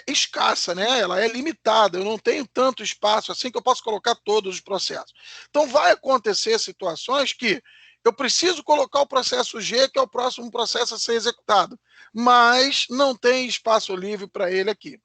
escassa, né? Ela é limitada, eu não tenho tanto espaço assim que eu posso colocar todos os processos. Então vai acontecer situações que eu preciso colocar o processo G, que é o próximo processo a ser executado, mas não tem espaço livre para ele aqui.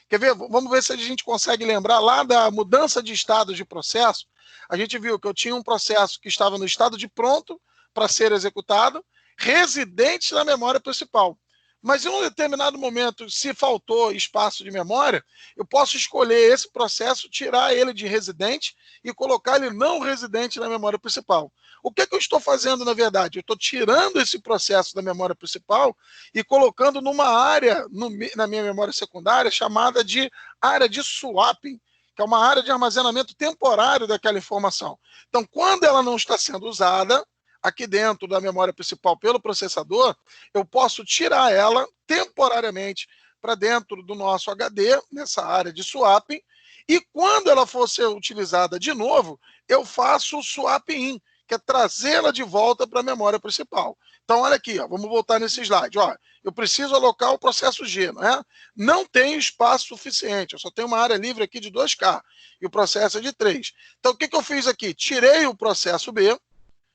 Quer ver? Vamos ver se a gente consegue lembrar lá da mudança de estado de processo. A gente viu que eu tinha um processo que estava no estado de pronto para ser executado, residente na memória principal. Mas em um determinado momento, se faltou espaço de memória, eu posso escolher esse processo, tirar ele de residente e colocar ele não residente na memória principal. O que eu estou fazendo, na verdade? Eu estou tirando esse processo da memória principal e colocando numa área na minha memória secundária chamada de área de swapping, que é uma área de armazenamento temporário daquela informação. Então, quando ela não está sendo usada aqui dentro da memória principal pelo processador, eu posso tirar ela temporariamente para dentro do nosso HD, nessa área de swapping, e quando ela for ser utilizada de novo, eu faço o swap in, que é trazê-la de volta para a memória principal. Então, olha aqui, ó, vamos voltar nesse slide. Ó, eu preciso alocar o processo G, não é? Não tenho espaço suficiente, eu só tenho uma área livre aqui de 2K, e o processo é de 3. Então, o que eu fiz aqui? Tirei o processo B,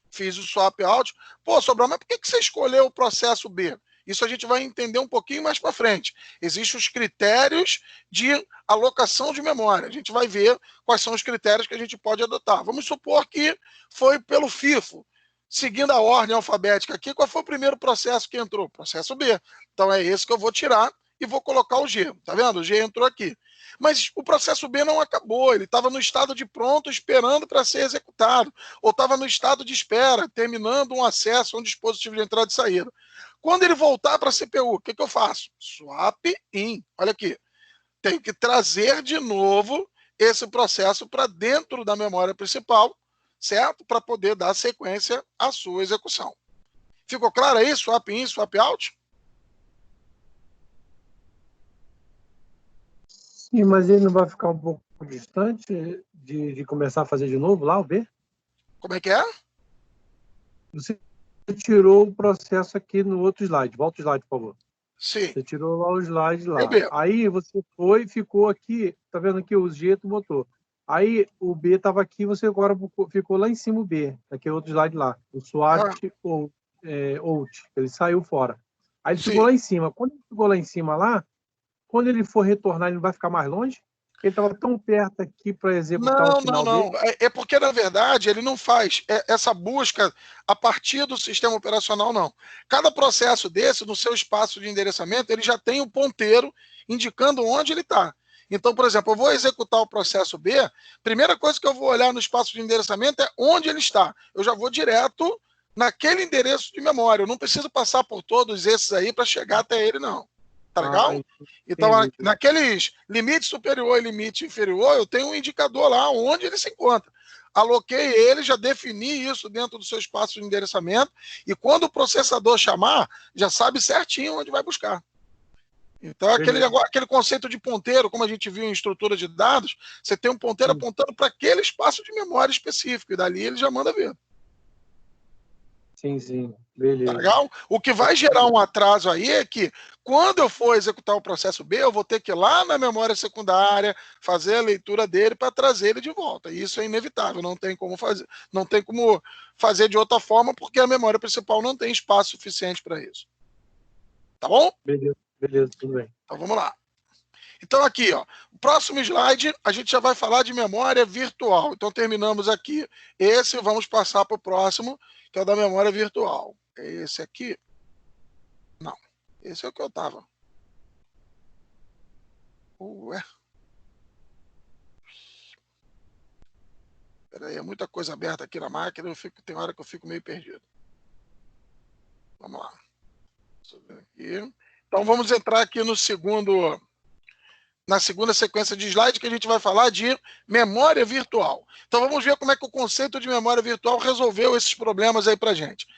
fiz o swap out. Pô, Sobral, mas por que você escolheu o processo B? Isso a gente vai entender um pouquinho mais para frente. Existem os critérios de alocação de memória. A gente vai ver quais são os critérios que a gente pode adotar. Vamos supor que foi pelo FIFO, seguindo a ordem alfabética aqui. Qual foi o primeiro processo que entrou? Processo B. Então é esse que eu vou tirar e vou colocar o G. Tá vendo? O G entrou aqui. Mas o processo B não acabou, ele estava no estado de pronto, esperando para ser executado, ou estava no estado de espera, terminando um acesso a um dispositivo de entrada e saída. Quando ele voltar para a CPU, o que eu faço? Swap in. Olha aqui. Tenho que trazer de novo esse processo para dentro da memória principal, certo? Para poder dar sequência à sua execução. Ficou claro aí? Swap in, swap out? Sim, mas ele não vai ficar um pouco distante de começar a fazer de novo lá, o B? Como é que é? Você tirou o processo aqui no outro slide. Volta o slide, por favor. Sim. Você tirou lá o slide lá. Eu mesmo. Aí você foi, ficou aqui, tá vendo aqui o G tu botou. Aí o B estava aqui, você agora ficou lá em cima o B, aquele outro slide lá, o SWAT ou OUT, ele saiu fora. Aí ele ficou Sim. lá em cima. Quando ele ficou lá em cima lá, quando ele for retornar, ele não vai ficar mais longe? Ele estava tão perto aqui para executar o final dele. É porque, na verdade, ele não faz essa busca a partir do sistema operacional, não. Cada processo desse, no seu espaço de endereçamento, ele já tem o ponteiro indicando onde ele está. Então, por exemplo, eu vou executar o processo B, primeira coisa que eu vou olhar no espaço de endereçamento é onde ele está. Eu já vou direto naquele endereço de memória. Eu não preciso passar por todos esses aí para chegar até ele, não. Tá legal? Então, naqueles limite superior e limite inferior, eu tenho um indicador lá onde ele se encontra. Aloquei ele, já defini isso dentro do seu espaço de endereçamento, e quando o processador chamar, já sabe certinho onde vai buscar. Então, aquele conceito de ponteiro, como a gente viu em estrutura de dados, você tem um ponteiro apontando para aquele espaço de memória específico, e dali ele já manda ver. Sim, beleza. Tá legal? O que vai gerar um atraso aí é que, quando eu for executar o processo B, eu vou ter que ir lá na memória secundária, fazer a leitura dele para trazer ele de volta. E isso é inevitável, não tem como fazer de outra forma, porque a memória principal não tem espaço suficiente para isso. Tá bom? Beleza, tudo bem. Então vamos lá. Então aqui, ó, o próximo slide, a gente já vai falar de memória virtual. Então terminamos aqui esse, vamos passar para o próximo, que é o da memória virtual. É esse aqui? Não, esse é o que eu estava. Ué. Peraí, é muita coisa aberta aqui na máquina, tem hora que eu fico meio perdido. Vamos lá. Aqui. Então vamos entrar aqui na segunda sequência de slide, que a gente vai falar de memória virtual. Então vamos ver como é que o conceito de memória virtual resolveu esses problemas aí para a gente.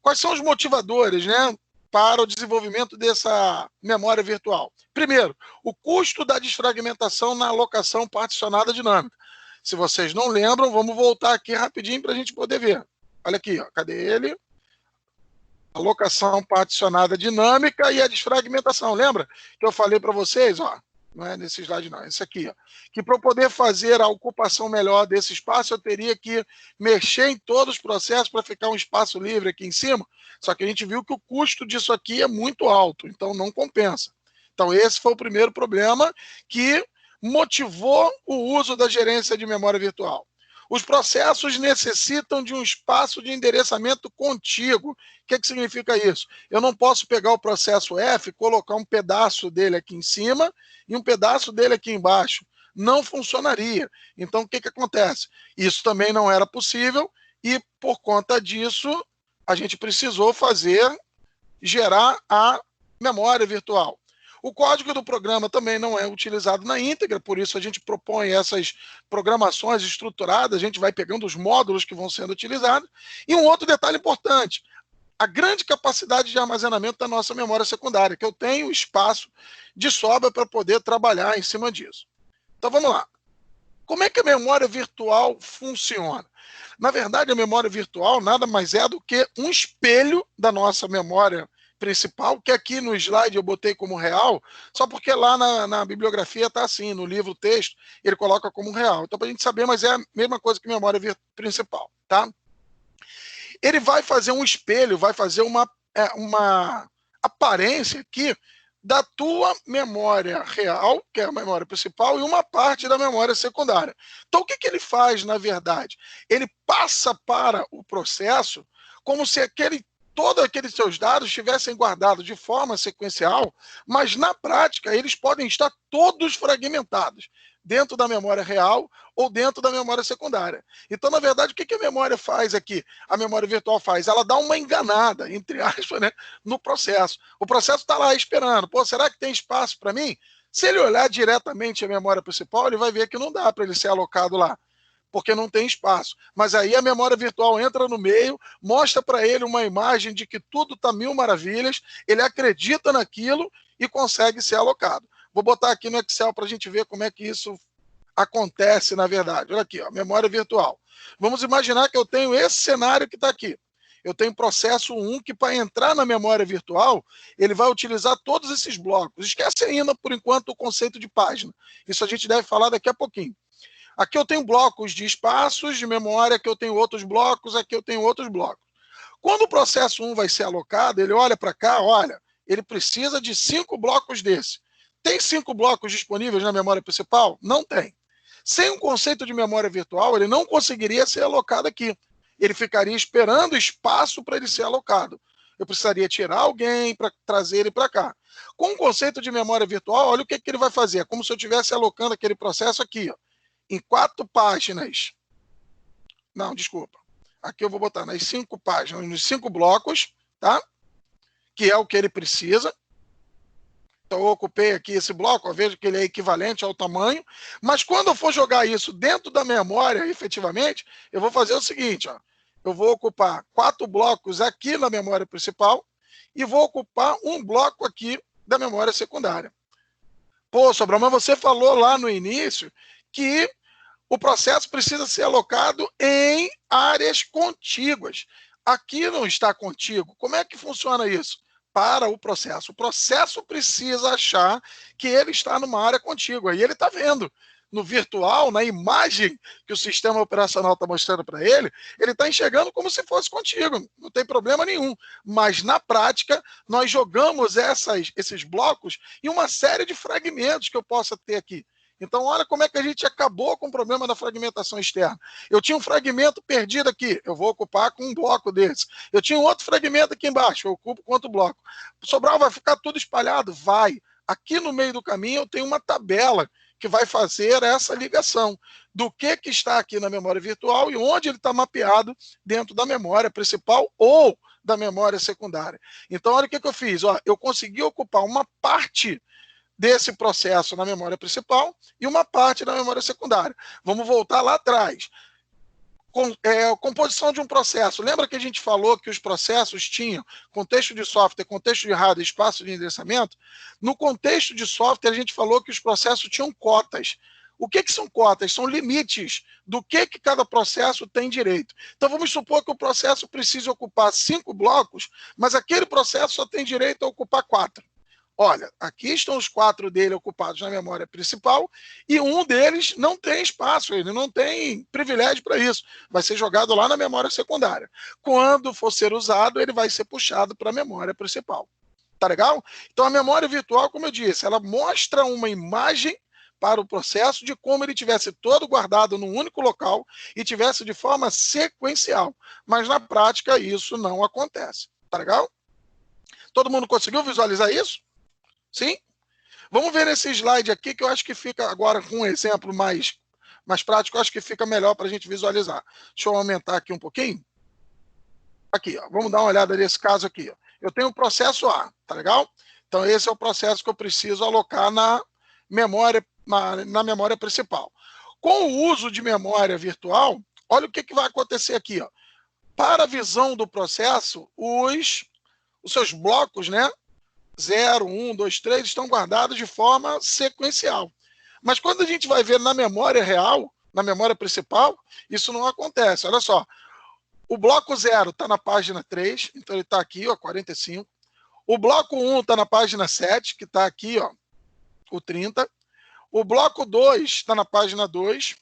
Quais são os motivadores, né, para o desenvolvimento dessa memória virtual? Primeiro, o custo da desfragmentação na alocação particionada dinâmica. Se vocês não lembram, vamos voltar aqui rapidinho para a gente poder ver. Olha aqui, ó, cadê ele? Alocação particionada dinâmica e a desfragmentação. Lembra que eu falei para vocês, ó? Não é nesse slide não, é esse aqui, ó, que para poder fazer a ocupação melhor desse espaço, eu teria que mexer em todos os processos para ficar um espaço livre aqui em cima, só que a gente viu que o custo disso aqui é muito alto, então não compensa. Então esse foi o primeiro problema que motivou o uso da gerência de memória virtual. Os processos necessitam de um espaço de endereçamento contíguo. O que significa isso? Eu não posso pegar o processo F, colocar um pedaço dele aqui em cima e um pedaço dele aqui embaixo. Não funcionaria. Então, o que acontece? Isso também não era possível e, por conta disso, a gente precisou gerar a memória virtual. O código do programa também não é utilizado na íntegra, por isso a gente propõe essas programações estruturadas, a gente vai pegando os módulos que vão sendo utilizados. E um outro detalhe importante, a grande capacidade de armazenamento da nossa memória secundária, que eu tenho espaço de sobra para poder trabalhar em cima disso. Então vamos lá. Como é que a memória virtual funciona? Na verdade, a memória virtual nada mais é do que um espelho da nossa memória principal, que aqui no slide eu botei como real, só porque lá na bibliografia está assim, no livro texto, ele coloca como real. Então, para a gente saber, mas é a mesma coisa que memória principal, tá? Ele vai fazer um espelho, vai fazer uma aparência aqui da tua memória real, que é a memória principal, e uma parte da memória secundária. Então, o que ele faz, na verdade? Ele passa para o processo como se todos aqueles seus dados estivessem guardados de forma sequencial, mas, na prática, eles podem estar todos fragmentados dentro da memória real ou dentro da memória secundária. Então, na verdade, o que a memória faz aqui? A memória virtual faz? Ela dá uma enganada, entre aspas, né, no processo. O processo está lá esperando. Pô, será que tem espaço para mim? Se ele olhar diretamente a memória principal, ele vai ver que não dá para ele ser alocado lá, porque não tem espaço. Mas aí a memória virtual entra no meio, mostra para ele uma imagem de que tudo está mil maravilhas, ele acredita naquilo e consegue ser alocado. Vou botar aqui no Excel para a gente ver como é que isso acontece na verdade. Olha aqui, ó, memória virtual. Vamos imaginar que eu tenho esse cenário que está aqui. eu tenho processo 1 que, para entrar na memória virtual, ele vai utilizar todos esses blocos. Esquece ainda, por enquanto, o conceito de página. Isso a gente deve falar daqui a pouquinho. Aqui eu tenho blocos de espaços de memória, aqui eu tenho outros blocos, aqui eu tenho outros blocos. Quando o processo 1 vai ser alocado, ele olha para cá, olha, ele precisa de 5 blocos desse. Tem 5 blocos disponíveis na memória principal? Não tem. Sem um conceito de memória virtual, ele não conseguiria ser alocado aqui. Ele ficaria esperando espaço para ele ser alocado. Eu precisaria tirar alguém para trazer ele para cá. Com o conceito de memória virtual, olha o que ele vai fazer. É como se eu estivesse alocando aquele processo aqui, ó, em 4 páginas. Não, desculpa. Aqui eu vou botar nas 5 páginas, nos 5 blocos, tá? Que é o que ele precisa. Então eu ocupei aqui esse bloco, eu vejo que ele é equivalente ao tamanho, mas quando eu for jogar isso dentro da memória, efetivamente, eu vou fazer o seguinte, ó, eu vou ocupar 4 blocos aqui na memória principal e vou ocupar um bloco aqui da memória secundária. Pô, Sobral, mas você falou lá no início que o processo precisa ser alocado em áreas contíguas. Aqui não está contíguo. Como é que funciona isso? Para o processo. O processo precisa achar que ele está numa área contígua. E ele está vendo. No virtual, na imagem que o sistema operacional está mostrando para ele, ele está enxergando como se fosse contíguo. Não tem problema nenhum. Mas, na prática, nós jogamos esses blocos em uma série de fragmentos que eu possa ter aqui. Então, olha como é que a gente acabou com o problema da fragmentação externa. Eu tinha um fragmento perdido aqui, eu vou ocupar com um bloco desse. Eu tinha um outro fragmento aqui embaixo, eu ocupo com outro bloco. Sobral, vai ficar tudo espalhado? Vai. Aqui no meio do caminho eu tenho uma tabela que vai fazer essa ligação do que está aqui na memória virtual e onde ele está mapeado dentro da memória principal ou da memória secundária. Então, olha o que eu fiz. Ó, eu consegui ocupar uma parte desse processo na memória principal e uma parte na memória secundária. Vamos voltar lá atrás. Composição de um processo. Lembra que a gente falou que os processos tinham contexto de software, contexto de hardware, espaço de endereçamento? No contexto de software, a gente falou que os processos tinham cotas. O que são cotas? São limites do que cada processo tem direito. Então, vamos supor que o processo precise ocupar 5 blocos, mas aquele processo só tem direito a ocupar 4. Olha, aqui estão os 4 dele ocupados na memória principal e um deles não tem espaço, ele não tem privilégio para isso. Vai ser jogado lá na memória secundária. Quando for ser usado, ele vai ser puxado para a memória principal. Tá legal? Então, a memória virtual, como eu disse, ela mostra uma imagem para o processo de como ele tivesse todo guardado num único local e tivesse de forma sequencial. Mas, na prática, isso não acontece. Tá legal? Todo mundo conseguiu visualizar isso? Sim? Vamos ver nesse slide aqui, que eu acho que fica agora com um exemplo mais prático, eu acho que fica melhor para a gente visualizar. Deixa eu aumentar aqui um pouquinho. Aqui, ó, vamos dar uma olhada nesse caso aqui. Ó. Eu tenho o processo A, tá legal? Então, esse é o processo que eu preciso alocar na memória principal. Com o uso de memória virtual, olha o que vai acontecer aqui. Ó. Para a visão do processo, os seus blocos, né? 0, 1, 2, 3, estão guardados de forma sequencial. Mas quando a gente vai ver na memória real, na memória principal, isso não acontece. Olha só, o bloco 0 está na página 3, então ele está aqui, ó, 45. O bloco 1 está na página 7, que está aqui, ó, o 30. O bloco 2 está na página 2,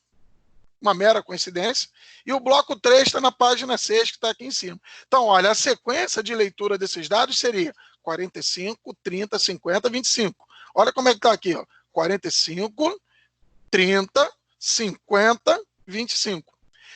uma mera coincidência. E o bloco 3 está na página 6, que está aqui em cima. Então, olha, a sequência de leitura desses dados seria 45, 30, 50, 25. Olha como é que está aqui, ó. 45, 30, 50, 25.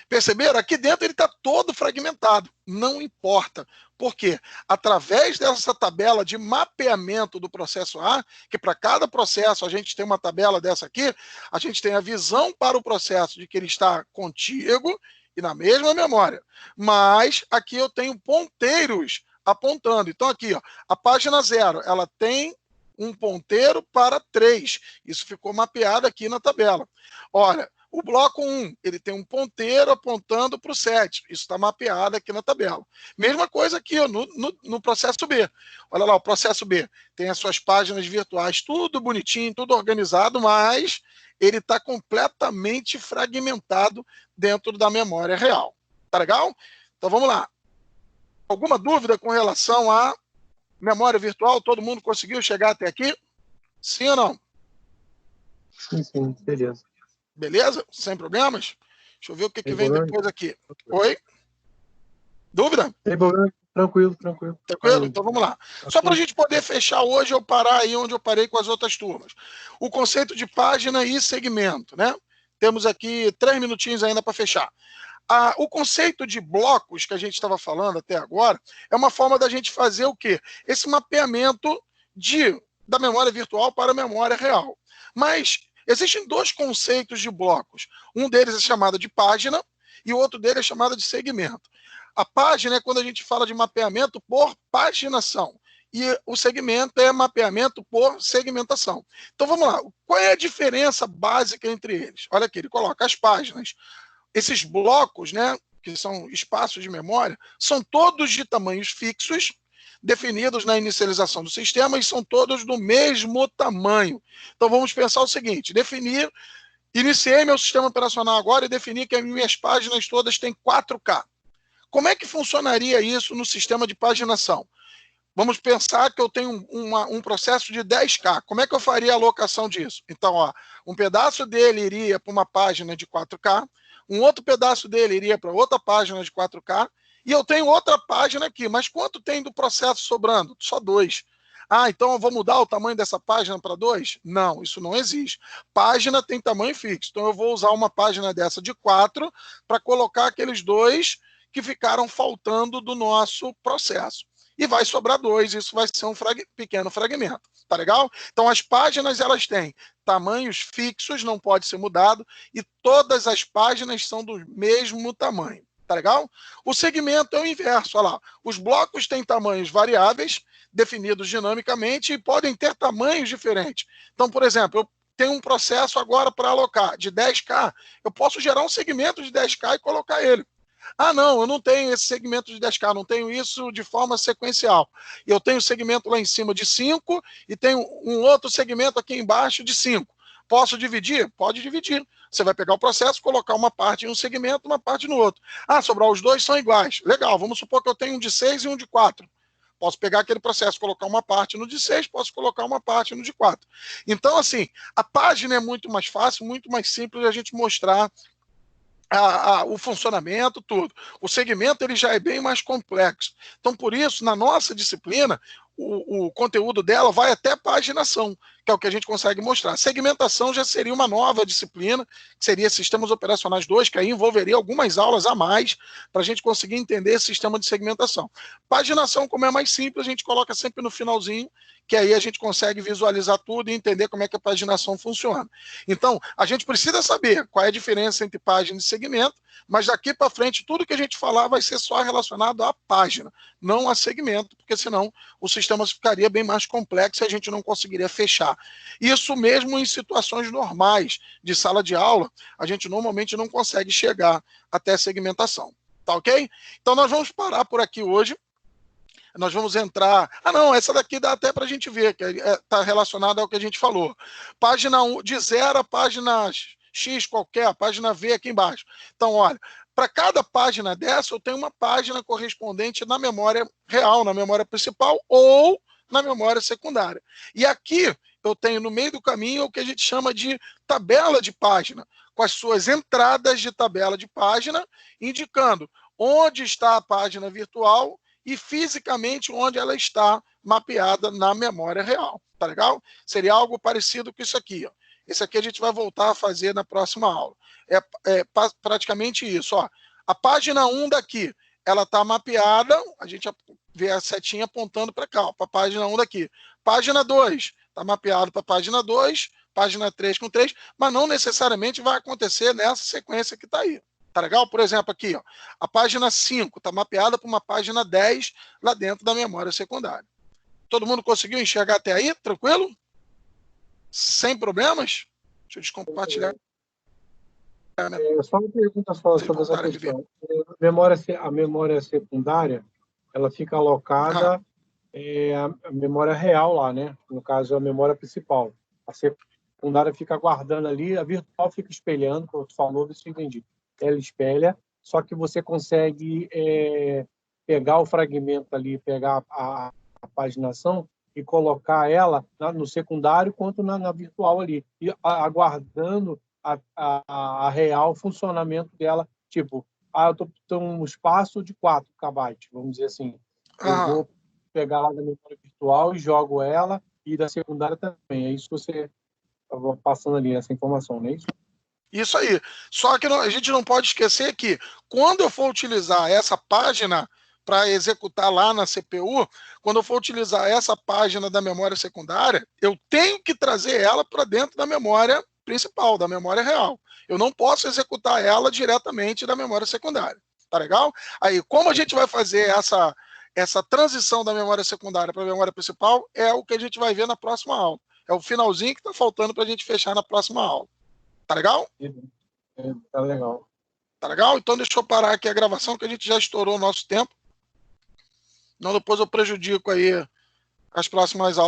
Perceberam? Aqui dentro ele está todo fragmentado. Não importa. Por quê? Através dessa tabela de mapeamento do processo A, que para cada processo a gente tem uma tabela dessa aqui, a gente tem a visão para o processo de que ele está contíguo e na mesma memória. Mas aqui eu tenho ponteiros apontando. Então aqui, ó, a página 0, ela tem um ponteiro para 3. Isso ficou mapeado aqui na tabela. Olha, o bloco 1, ele tem um ponteiro apontando para o 7. Isso está mapeado aqui na tabela. Mesma coisa aqui ó, no processo B. Olha lá, o processo B tem as suas páginas virtuais, tudo bonitinho, tudo organizado, mas ele está completamente fragmentado dentro da memória real. Tá legal? Então vamos lá. Alguma dúvida com relação à memória virtual? Todo mundo conseguiu chegar até aqui? Sim ou não? Sim, beleza. Beleza? Sem problemas? Deixa eu ver o que vem problema. depois aqui. Oi? Dúvida? Sem problema. Tranquilo. Tranquilo? Então vamos lá. Só para a gente poder fechar hoje, eu parar aí onde eu parei com as outras turmas. O conceito de página e segmento, né? Temos aqui 3 minutinhos ainda para fechar. O conceito de blocos que a gente estava falando até agora é uma forma da gente fazer o quê? Esse mapeamento da memória virtual para a memória real. Mas existem 2 conceitos de blocos. Um deles é chamado de página e o outro deles é chamado de segmento. A página é quando a gente fala de mapeamento por paginação. E o segmento é mapeamento por segmentação. Então vamos lá. Qual é a diferença básica entre eles? Olha aqui, ele coloca as páginas. Esses blocos, né, que são espaços de memória, são todos de tamanhos fixos, definidos na inicialização do sistema, e são todos do mesmo tamanho. Então vamos pensar o seguinte: iniciei meu sistema operacional agora e defini que as minhas páginas todas têm 4K. Como é que funcionaria isso no sistema de paginação? Vamos pensar que eu tenho um processo de 10K. Como é que eu faria a alocação disso? Então, um pedaço dele iria para uma página de 4K, um outro pedaço dele iria para outra página de 4K, e eu tenho outra página aqui. Mas quanto tem do processo sobrando? Só 2. Então eu vou mudar o tamanho dessa página para 2? Não, isso não existe. Página tem tamanho fixo. Então eu vou usar uma página dessa de 4 para colocar aqueles 2 que ficaram faltando do nosso processo. E vai sobrar 2, isso vai ser um pequeno fragmento. Tá legal? Então as páginas elas têm tamanhos fixos, não pode ser mudado, e todas as páginas são do mesmo tamanho. Tá legal? O segmento é o inverso. Olha lá. Os blocos têm tamanhos variáveis, definidos dinamicamente, e podem ter tamanhos diferentes. Então, por exemplo, eu tenho um processo agora para alocar de 10K, eu posso gerar um segmento de 10K e colocar ele. Não, eu não tenho esse segmento de 10K, não tenho isso de forma sequencial. Eu tenho segmento lá em cima de 5 e tenho um outro segmento aqui embaixo de 5. Posso dividir? Pode dividir. Você vai pegar o processo, colocar uma parte em um segmento, uma parte no outro. Sobrar os 2 são iguais. Legal, vamos supor que eu tenho um de 6 e um de 4. Posso pegar aquele processo, colocar uma parte no de 6, posso colocar uma parte no de 4. Então, assim, a página é muito mais fácil, muito mais simples de a gente mostrar o funcionamento, tudo. O segmento ele já é bem mais complexo. Então, por isso, na nossa disciplina, o conteúdo dela vai até paginação, que é o que a gente consegue mostrar. Segmentação já seria uma nova disciplina, que seria Sistemas Operacionais 2, que aí envolveria algumas aulas a mais para a gente conseguir entender esse sistema de segmentação. Paginação, como é mais simples, a gente coloca sempre no finalzinho, que aí a gente consegue visualizar tudo e entender como é que a paginação funciona. Então, a gente precisa saber qual é a diferença entre página e segmento, mas daqui para frente, tudo que a gente falar vai ser só relacionado à página, não a segmento, porque senão o sistema ficaria bem mais complexo e a gente não conseguiria fechar. Isso mesmo em situações normais de sala de aula, a gente normalmente não consegue chegar até a segmentação. Tá ok? Então nós vamos parar por aqui hoje. Nós vamos entrar... essa daqui dá até para a gente ver, que está relacionada ao que a gente falou. Página 1, de 0 a página X qualquer, a página V aqui embaixo. Então, olha, para cada página dessa, eu tenho uma página correspondente na memória real, na memória principal ou na memória secundária. E aqui eu tenho no meio do caminho o que a gente chama de tabela de página, com as suas entradas de tabela de página, indicando onde está a página virtual e fisicamente onde ela está mapeada na memória real. Tá legal? Seria algo parecido com isso aqui. Esse aqui a gente vai voltar a fazer na próxima aula. É praticamente isso. A página 1 daqui, ela está mapeada, a gente vê a setinha apontando para cá, para a página 1 daqui. Página 2, está mapeado para a página 2, página 3 com 3, mas não necessariamente vai acontecer nessa sequência que está aí. Tá legal? Por exemplo, aqui, a página 5 está mapeada para uma página 10 lá dentro da memória secundária. Todo mundo conseguiu enxergar até aí? Tranquilo? Sem problemas? Deixa eu descompartilhar. Só uma pergunta só sobre essa questão. A memória secundária, ela fica alocada a memória real lá, né? No caso, a memória principal. A secundária fica guardando ali, a virtual fica espelhando, como tu falou, isso eu entendi. Ela espelha, só que você consegue pegar o fragmento ali, pegar a paginação e colocar ela no secundário quanto na virtual ali, e aguardando a real funcionamento dela, tipo, eu tô um espaço de 4 KB, vamos dizer assim, eu vou pegar lá da memória virtual e jogo ela, e da secundária também, é isso que você estava passando ali, essa informação, não é isso? Isso aí. Só que a gente não pode esquecer que quando eu for utilizar essa página para executar lá na CPU, quando eu for utilizar essa página da memória secundária, eu tenho que trazer ela para dentro da memória principal, da memória real. Eu não posso executar ela diretamente da memória secundária. Tá legal? Aí, como a gente vai fazer essa transição da memória secundária para a memória principal, é o que a gente vai ver na próxima aula. É o finalzinho que está faltando para a gente fechar na próxima aula. Tá legal? Tá legal. Tá legal? Então deixa eu parar aqui a gravação, que a gente já estourou o nosso tempo. Não, depois eu prejudico aí as próximas aulas.